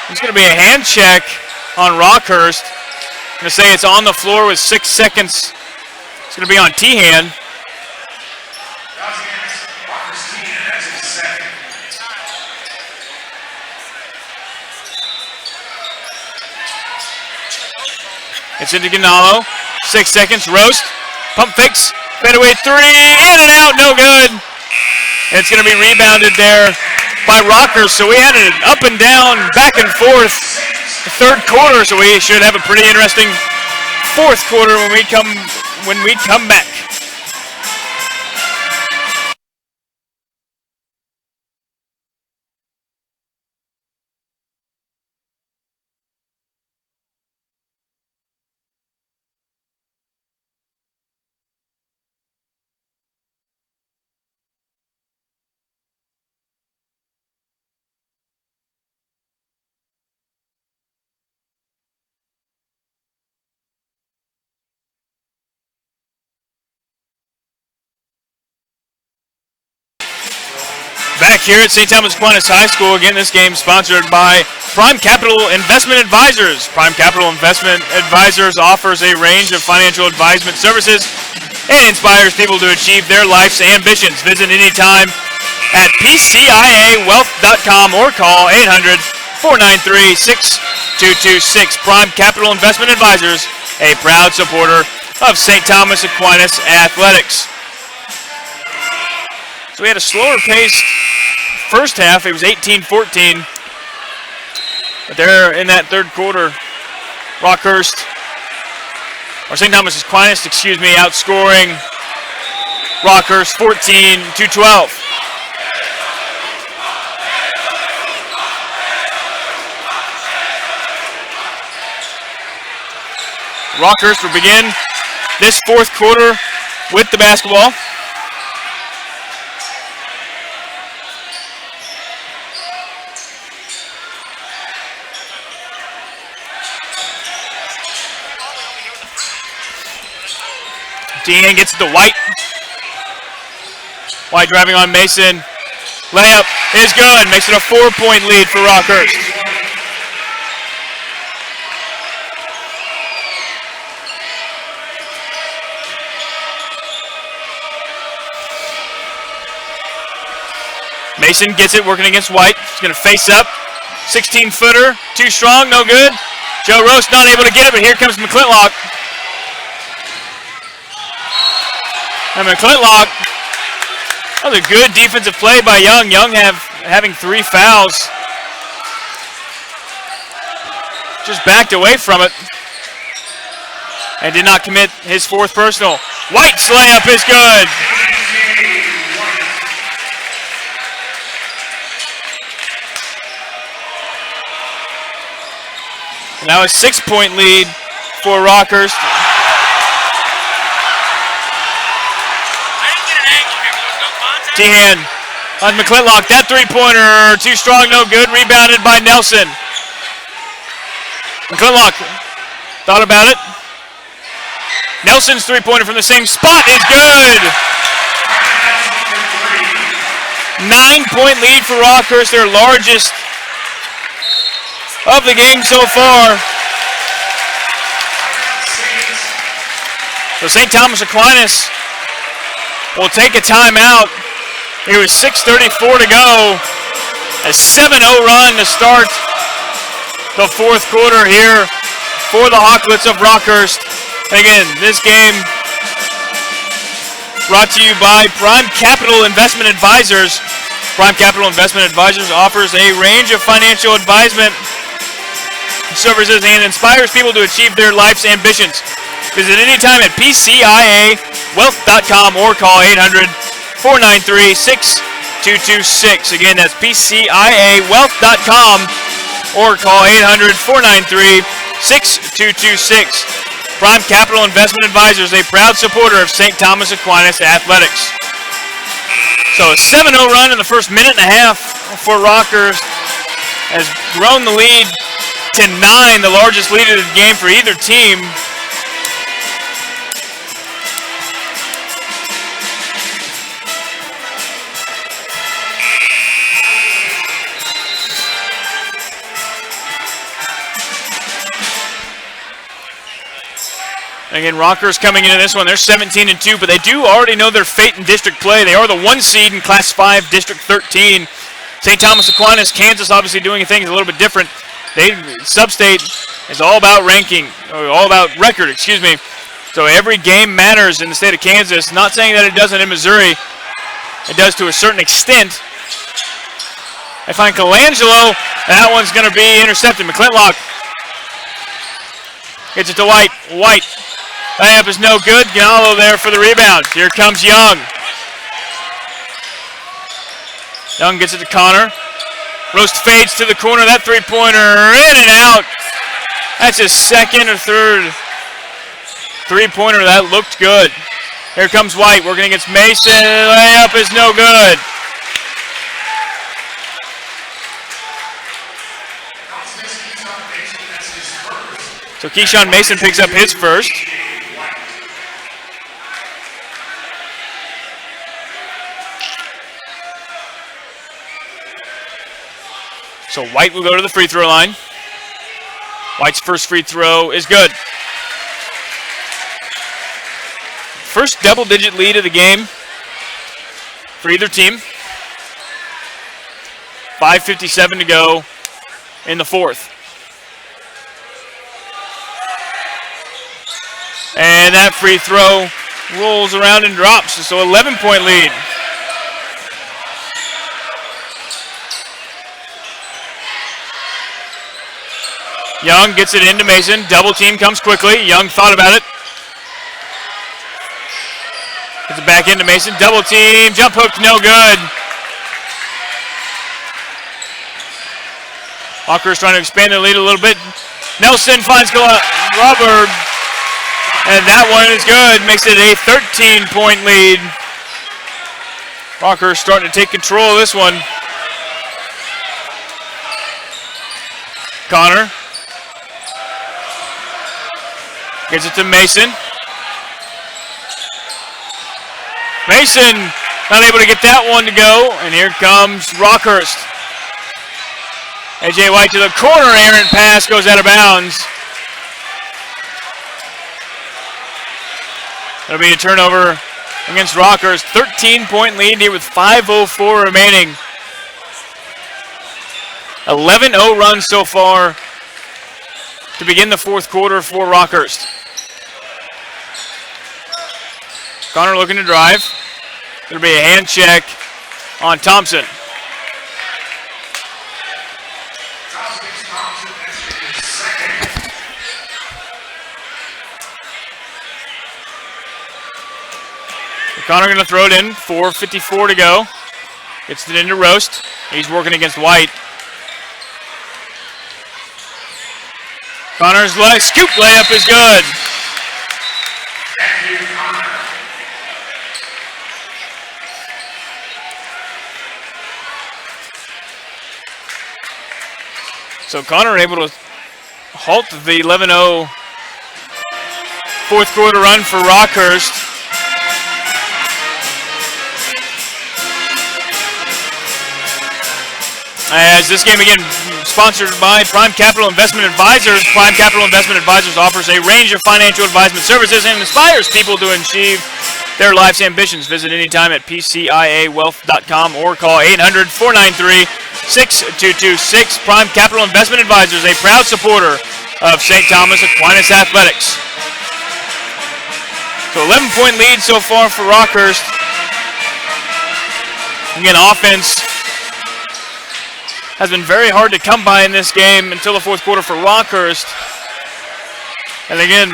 It's going to be a hand check on Rockhurst. I'm going to say it's on the floor with 6 seconds. It's going to be on Tehan. It's into Ganalo. 6 seconds. Roast. Pump fakes. Fadeaway three. In and out. No good. And it's going to be rebounded there by Rockhurst. So we had it up and down, back and forth the third quarter. So we should have a pretty interesting fourth quarter when we come back. Back here at St. Thomas Aquinas High School, again, this game sponsored by Prime Capital Investment Advisors. Prime Capital Investment Advisors offers a range of financial advisement services and inspires people to achieve their life's ambitions. Visit anytime at pciawealth.com or call 800-493-6226. Prime Capital Investment Advisors, a proud supporter of St. Thomas Aquinas Athletics. So we had a slower paced first half. It was 18-14. But there in that third quarter, Rockhurst, or St. Thomas Aquinas, outscoring Rockhurst 14-12. Rockhurst will begin this fourth quarter with the basketball. Dean gets it to White. White driving on Mason. Layup is good. Makes it a 4-point lead for Rockhurst. Mason gets it, working against White. He's going to face up. 16-footer. Too strong, no good. Joe Roast not able to get it, but here comes McClintock. And McClintock, that was a good defensive play by Young. Young having 3 fouls. Just backed away from it. And did not commit his 4th personal. White's layup is good. And now a 6-point lead for Rockhurst. Tehan on McClintock. That three-pointer, too strong, no good. Rebounded by Nelson. McClintock thought about it. Nelson's three-pointer from the same spot is good. 9-point lead for Rockhurst, their largest of the game so far. So St. Thomas Aquinas will take a timeout. It was 6:34 to go. A 7-0 run to start the fourth quarter here for the Hawklets of Rockhurst. And again, this game brought to you by Prime Capital Investment Advisors. Prime Capital Investment Advisors offers a range of financial advisement services and inspires people to achieve their life's ambitions. Visit anytime at pciawealth.com or call 800-493-6226. 62226. Again, that's PCIAwealth.com or call 800-493-6226. Prime Capital Investment Advisors, a proud supporter of St. Thomas Aquinas Athletics. So a 7-0 run in the first minute and a half for Rockhurst has grown the lead to 9, the largest lead of the game for either team. Again, Rockhurst coming into this one, they're 17-2, but they do already know their fate in district play. They are the 1 seed in Class 5, District 13. St. Thomas Aquinas, Kansas, obviously doing things a little bit different. Sub-state is all about ranking, or all about record, excuse me. So every game matters in the state of Kansas. Not saying that it doesn't in Missouri. It does to a certain extent. They find Colangelo. That one's going to be intercepted. McClintock gets it to White. White. Layup is no good. Ginalo there for the rebound. Here comes Young. Young gets it to Connor. Roast fades to the corner. That three-pointer in and out. That's his second or third three-pointer. That looked good. Here comes White working against Mason. Layup is no good. So Keyshawn Mason picks up his first. So White will go to the free throw line. White's first free throw is good. First double-digit lead of the game for either team. 5:57 to go in the fourth. And that free throw rolls around and drops. So 11-point lead. Young gets it into Mason. Double team comes quickly. Young thought about it. Gets it back into Mason. Double team. Jump hook, no good. Walker's trying to expand their lead a little bit. Nelson finds Robert. And that one is good. Makes it a 13-point lead. Rockhurst starting to take control of this one. Connor gets it to Mason. Mason not able to get that one to go. And here comes Rockhurst. A.J. White to the corner. Errant pass goes out of bounds. It'll be a turnover against Rockhurst. 13-point lead here with 5:04 remaining. 11-0 run so far to begin the fourth quarter for Rockhurst. Connor looking to drive. It'll be a hand check on Thompson. Connor going to throw it in. 4:54 to go. Gets it into Roast. He's working against White. Connor's scoop layup is good. So Connor able to halt the 11-0 fourth quarter run for Rockhurst. As this game again sponsored by Prime Capital Investment Advisors. Prime Capital Investment Advisors offers a range of financial advisement services and inspires people to achieve their life's ambitions. Visit anytime at PCIAwealth.com or call 800-493-6226. Prime Capital Investment Advisors, a proud supporter of St. Thomas Aquinas Athletics. So 11-point lead so far for Rockhurst. Again, offense has been very hard to come by in this game until the fourth quarter for Rockhurst. And again,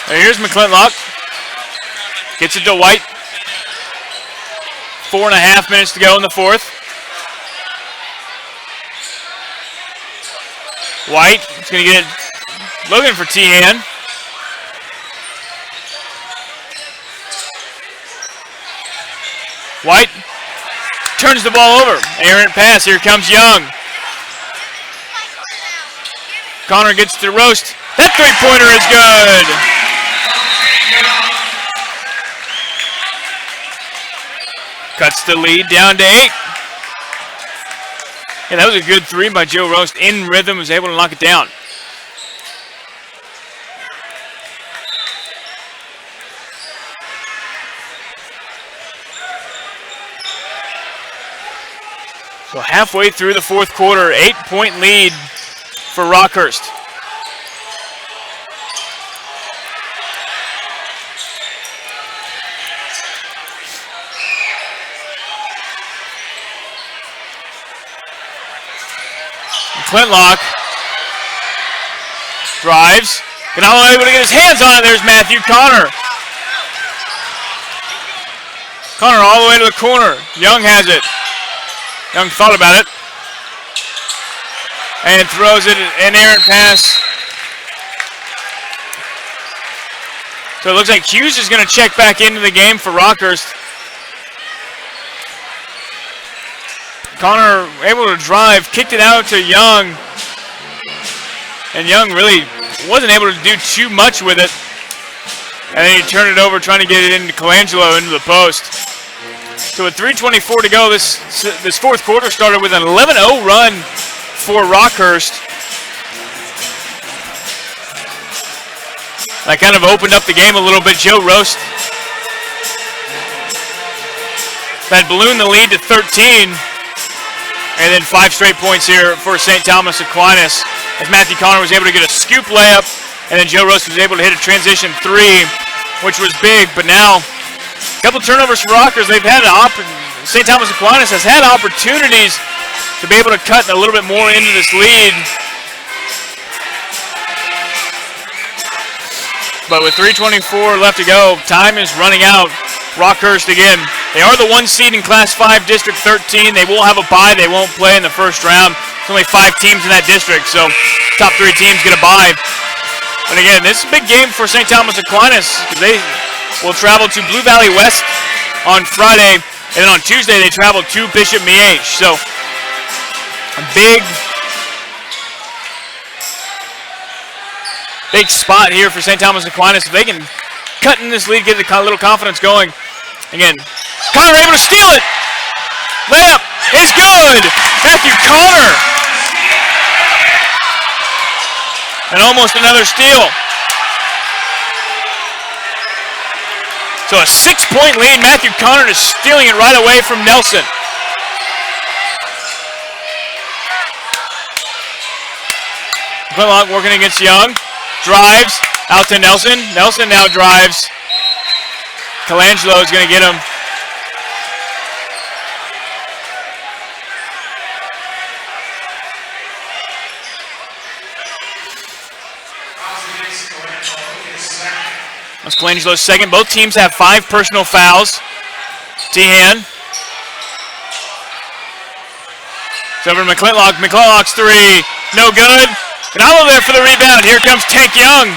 And here's McClintock. Gets it to White. 4.5 minutes to go in the fourth. White is going to get it looking for Teahan. White turns the ball over. Errant pass. Here comes Young. Connor gets to roast. That three-pointer is good. Cuts the lead down to 8. Yeah, that was a good three by Joe Roast. In rhythm, was able to knock it down. So halfway through the fourth quarter, 8-point lead for Rockhurst. Clintlock drives. Ganalo able to get his hands on it. There's Matthew Connor. Connor all the way to the corner. Young has it. Young thought about it. And throws it, an errant pass. So it looks like Hughes is going to check back into the game for Rockhurst. Connor able to drive, kicked it out to Young. And Young really wasn't able to do too much with it. And then he turned it over, trying to get it into Colangelo into the post. So with 3:24 to go, this fourth quarter started with an 11-0 run for Rockhurst. That kind of opened up the game a little bit. Joe Roast had ballooned the lead to 13. And then 5 straight points here for St. Thomas Aquinas as Matthew Connor was able to get a scoop layup, and then Joe Roast was able to hit a transition 3, which was big. But now, a couple turnovers for Rockers. They've had St. Thomas Aquinas has had opportunities to be able to cut a little bit more into this lead. But with 3:24 left to go, time is running out. Rockhurst again. They are the 1 seed in Class 5 District 13. They will have a bye. They won't play in the first round. There's only 5 teams in that district, so top 3 teams get a bye. But again, this is a big game for St. Thomas Aquinas. They will travel to Blue Valley West on Friday, and then on Tuesday they travel to Bishop Miege. So a big spot here for St. Thomas Aquinas. If they can cut in this lead, get a little confidence going. Again, Connor able to steal it. Layup is good. Matthew Connor. And almost another steal. So a 6-point lead. Matthew Connor is stealing it right away from Nelson. Clintlock working against Young. Drives out to Nelson. Nelson now drives. Colangelo is going to get him. That's Colangelo's second. Both teams have 5 personal fouls. Teahan. It's over to McClintock. McClintock's 3. No good. Ganalo there for the rebound. Here comes Tank Young.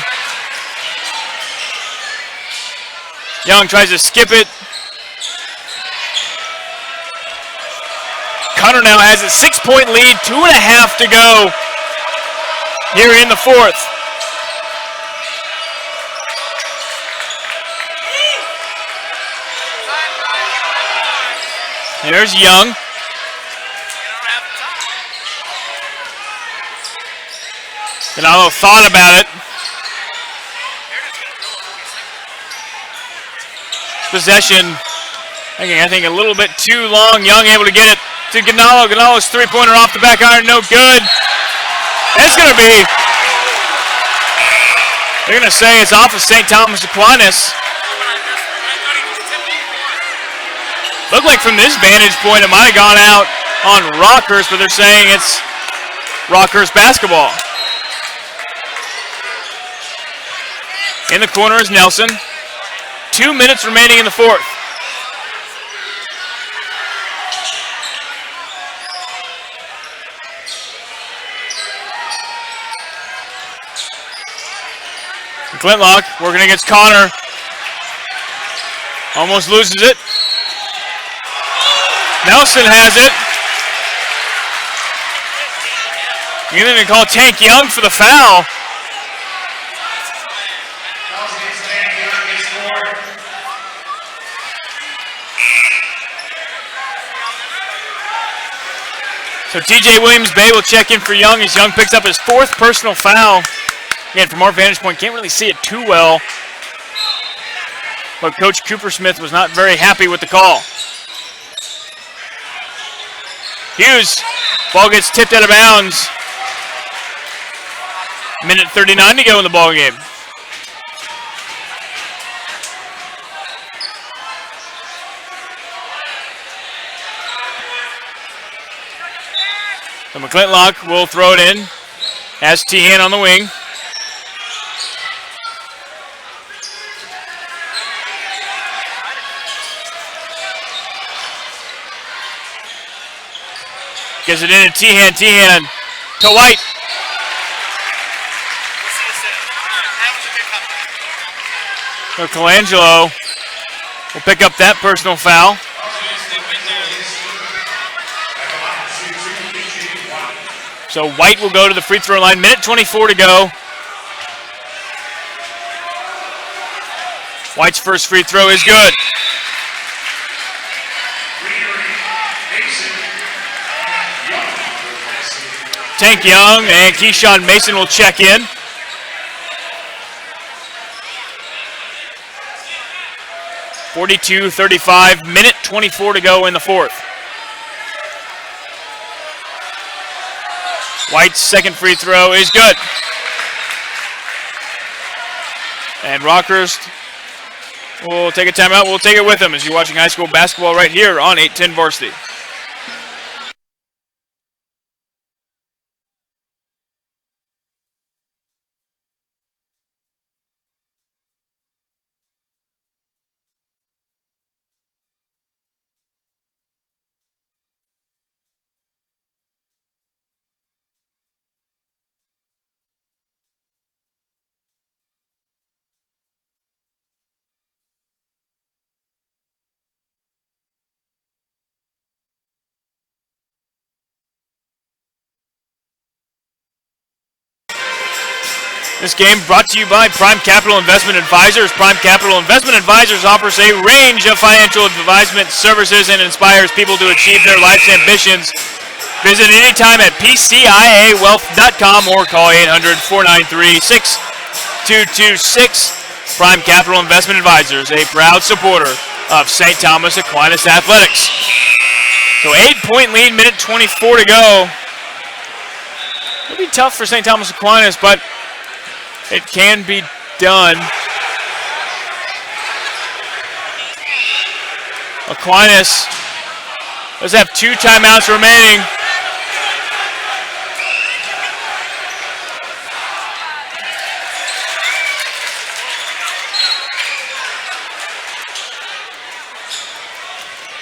Young tries to skip it. Connor now has a 6-point lead, 2.5 to go here in the fourth. There's Young. Ganalo thought about it. Possession, I think a little bit too long. Young able to get it to Ganalo. Ganalo's 3-pointer off the back iron, no good. It's going to be, they're going to say it's off of St. Thomas Aquinas. Looked like from this vantage point it might have gone out on Rockhurst, but they're saying it's Rockhurst basketball. In the corner is Nelson. 2 minutes remaining in the fourth. Flintlock working against Connor. Almost loses it. Nelson has it. You're going to call Tank Young for the foul. So TJ Williams-Bay will check in for Young as Young picks up his 4th personal foul. Again, from our vantage point, can't really see it too well. But Coach Cooper Smith was not very happy with the call. Hughes, ball gets tipped out of bounds. Minute 39 to go in the ball game. So McClintock will throw it in. Has Tehan on the wing. Gives it in to Tehan. Tehan to White. So Colangelo will pick up that personal foul. So White will go to the free throw line. Minute 24 to go. White's first free throw is good. Tank Young and Keyshawn Mason will check in. .42-35, minute 24 to go in the fourth. White's second free throw is good. And Rockhurst will take a timeout. We'll take it with them as you're watching high school basketball right here on 810 Varsity. This game brought to you by Prime Capital Investment Advisors. Prime Capital Investment Advisors offers a range of financial advisement services and inspires people to achieve their life's ambitions. Visit anytime at pciawealth.com or call 800-493-6226. Prime Capital Investment Advisors, a proud supporter of St. Thomas Aquinas Athletics. So 8-point lead, minute 24 to go. It'll be tough for St. Thomas Aquinas, but it can be done. Aquinas does have 2 timeouts remaining.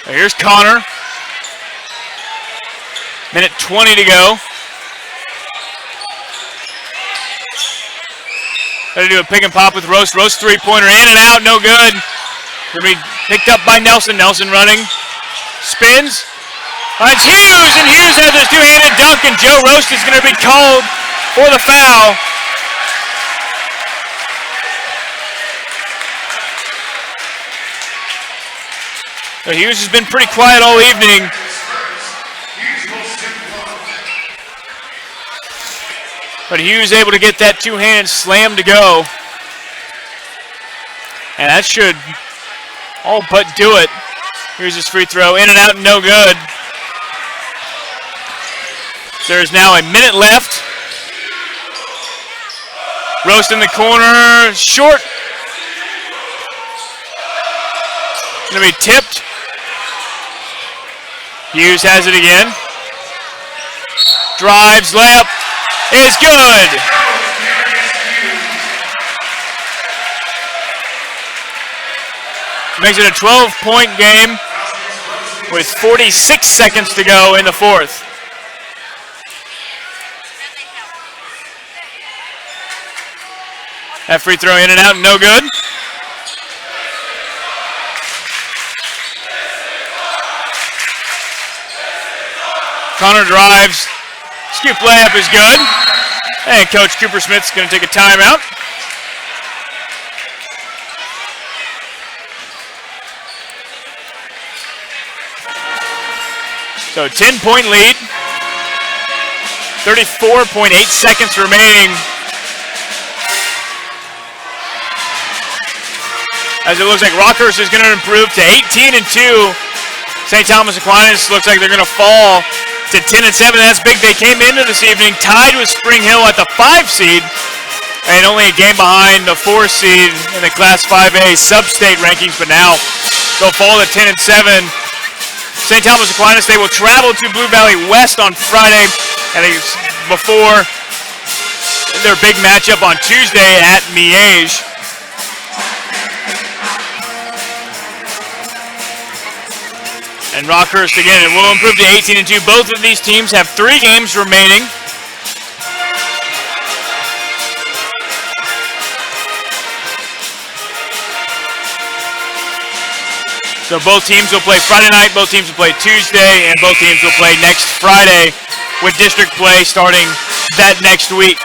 Here's Connor. Minute 20 to go. Going to do a pick and pop with Roast. Roast three-pointer in and out, no good. Going to be picked up by Nelson. Nelson running. Spins. Finds Hughes, and Hughes has his two-handed dunk, and Joe Roast is going to be called for the foul. So Hughes has been pretty quiet all evening. But Hughes able to get that two-handed slam to go. And that should all but do it. Here's his free throw, in and out, no good. There's now a minute left. Roast in the corner, short. Gonna be tipped. Hughes has it again. Drives, layup is good. Makes it a 12-point game with 46 seconds to go in the fourth. That free throw in and out, no good. Connor drives. Scoop layup is good. And Coach Cooper Smith's going to take a timeout. So 10-point lead. 34.8 seconds remaining. As it looks like Rockhurst is going to improve to 18-2. St. Thomas Aquinas looks like they're going to fall to 10-7. That's big. They came into this evening tied with Spring Hill at the 5 seed and only a game behind the 4 seed in the Class 5A sub-state rankings, but now they'll fall to 10-7. St. Thomas Aquinas, they will travel to Blue Valley West on Friday and before their big matchup on Tuesday at Miege. And Rockhurst, again, it will improve to 18-2. Both of these teams have 3 games remaining. So both teams will play Friday night, both teams will play Tuesday, and both teams will play next Friday with district play starting that next week.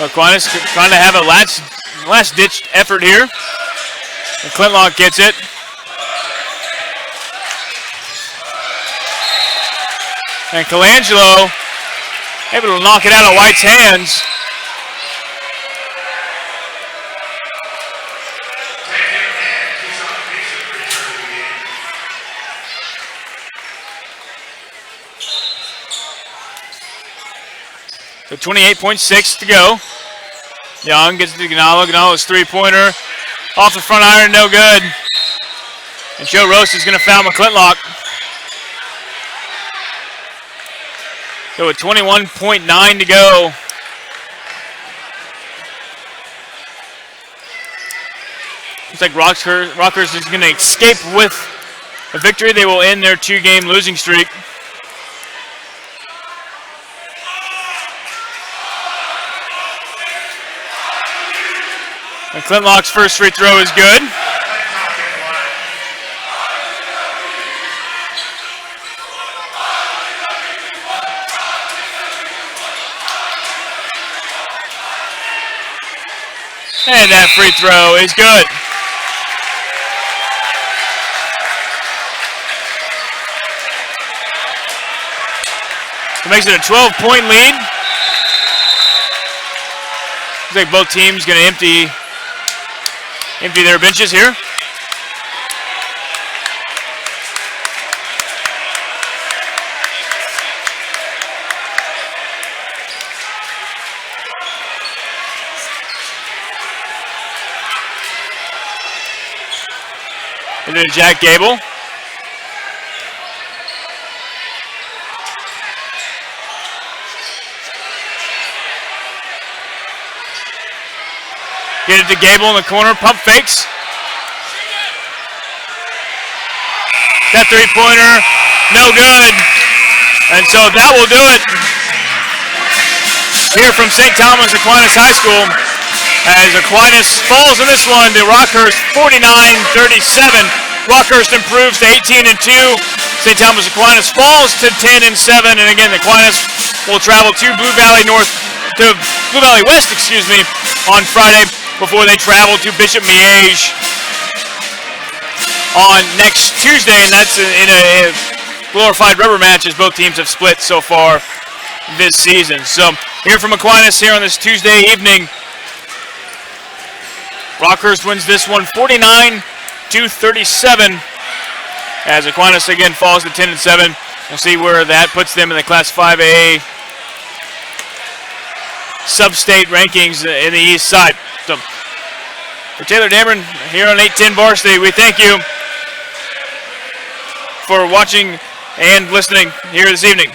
Aquinas trying to have a last-ditch effort here. And Clintlock gets it. And Colangelo able to knock it out of White's hands. So 28.6 to go. Young gets it to Ganalo. Ganalo's three-pointer off the front iron, no good. And Joe Roast is going to foul McClintock. So with 21.9 to go. Looks like Rockhurst is going to escape with a victory. They will end their 2-game losing streak. And Clintlock's first free throw is good. And that free throw is good. It makes it a 12-point lead. Looks like both teams going to empty their benches here. And then Jack Gable. Get it to Gable in the corner, pump fakes. That three-pointer, no good. And so that will do it here from St. Thomas Aquinas High School. As Aquinas falls in this one to Rockhurst 49-37. Rockhurst improves to 18-2. St. Thomas Aquinas falls to 10-7. And again, Aquinas will travel to Blue Valley West, on Friday before they travel to Bishop Miege on next Tuesday, and that's in a glorified rubber match as both teams have split so far this season. So here from Aquinas here on this Tuesday evening, Rockhurst wins this one 49-37 as Aquinas again falls to 10-7. We'll see where that puts them in the Class 5A sub-state rankings in the east side. So for Taylor Dameron here on 810 Varsity, we thank you for watching and listening here this evening.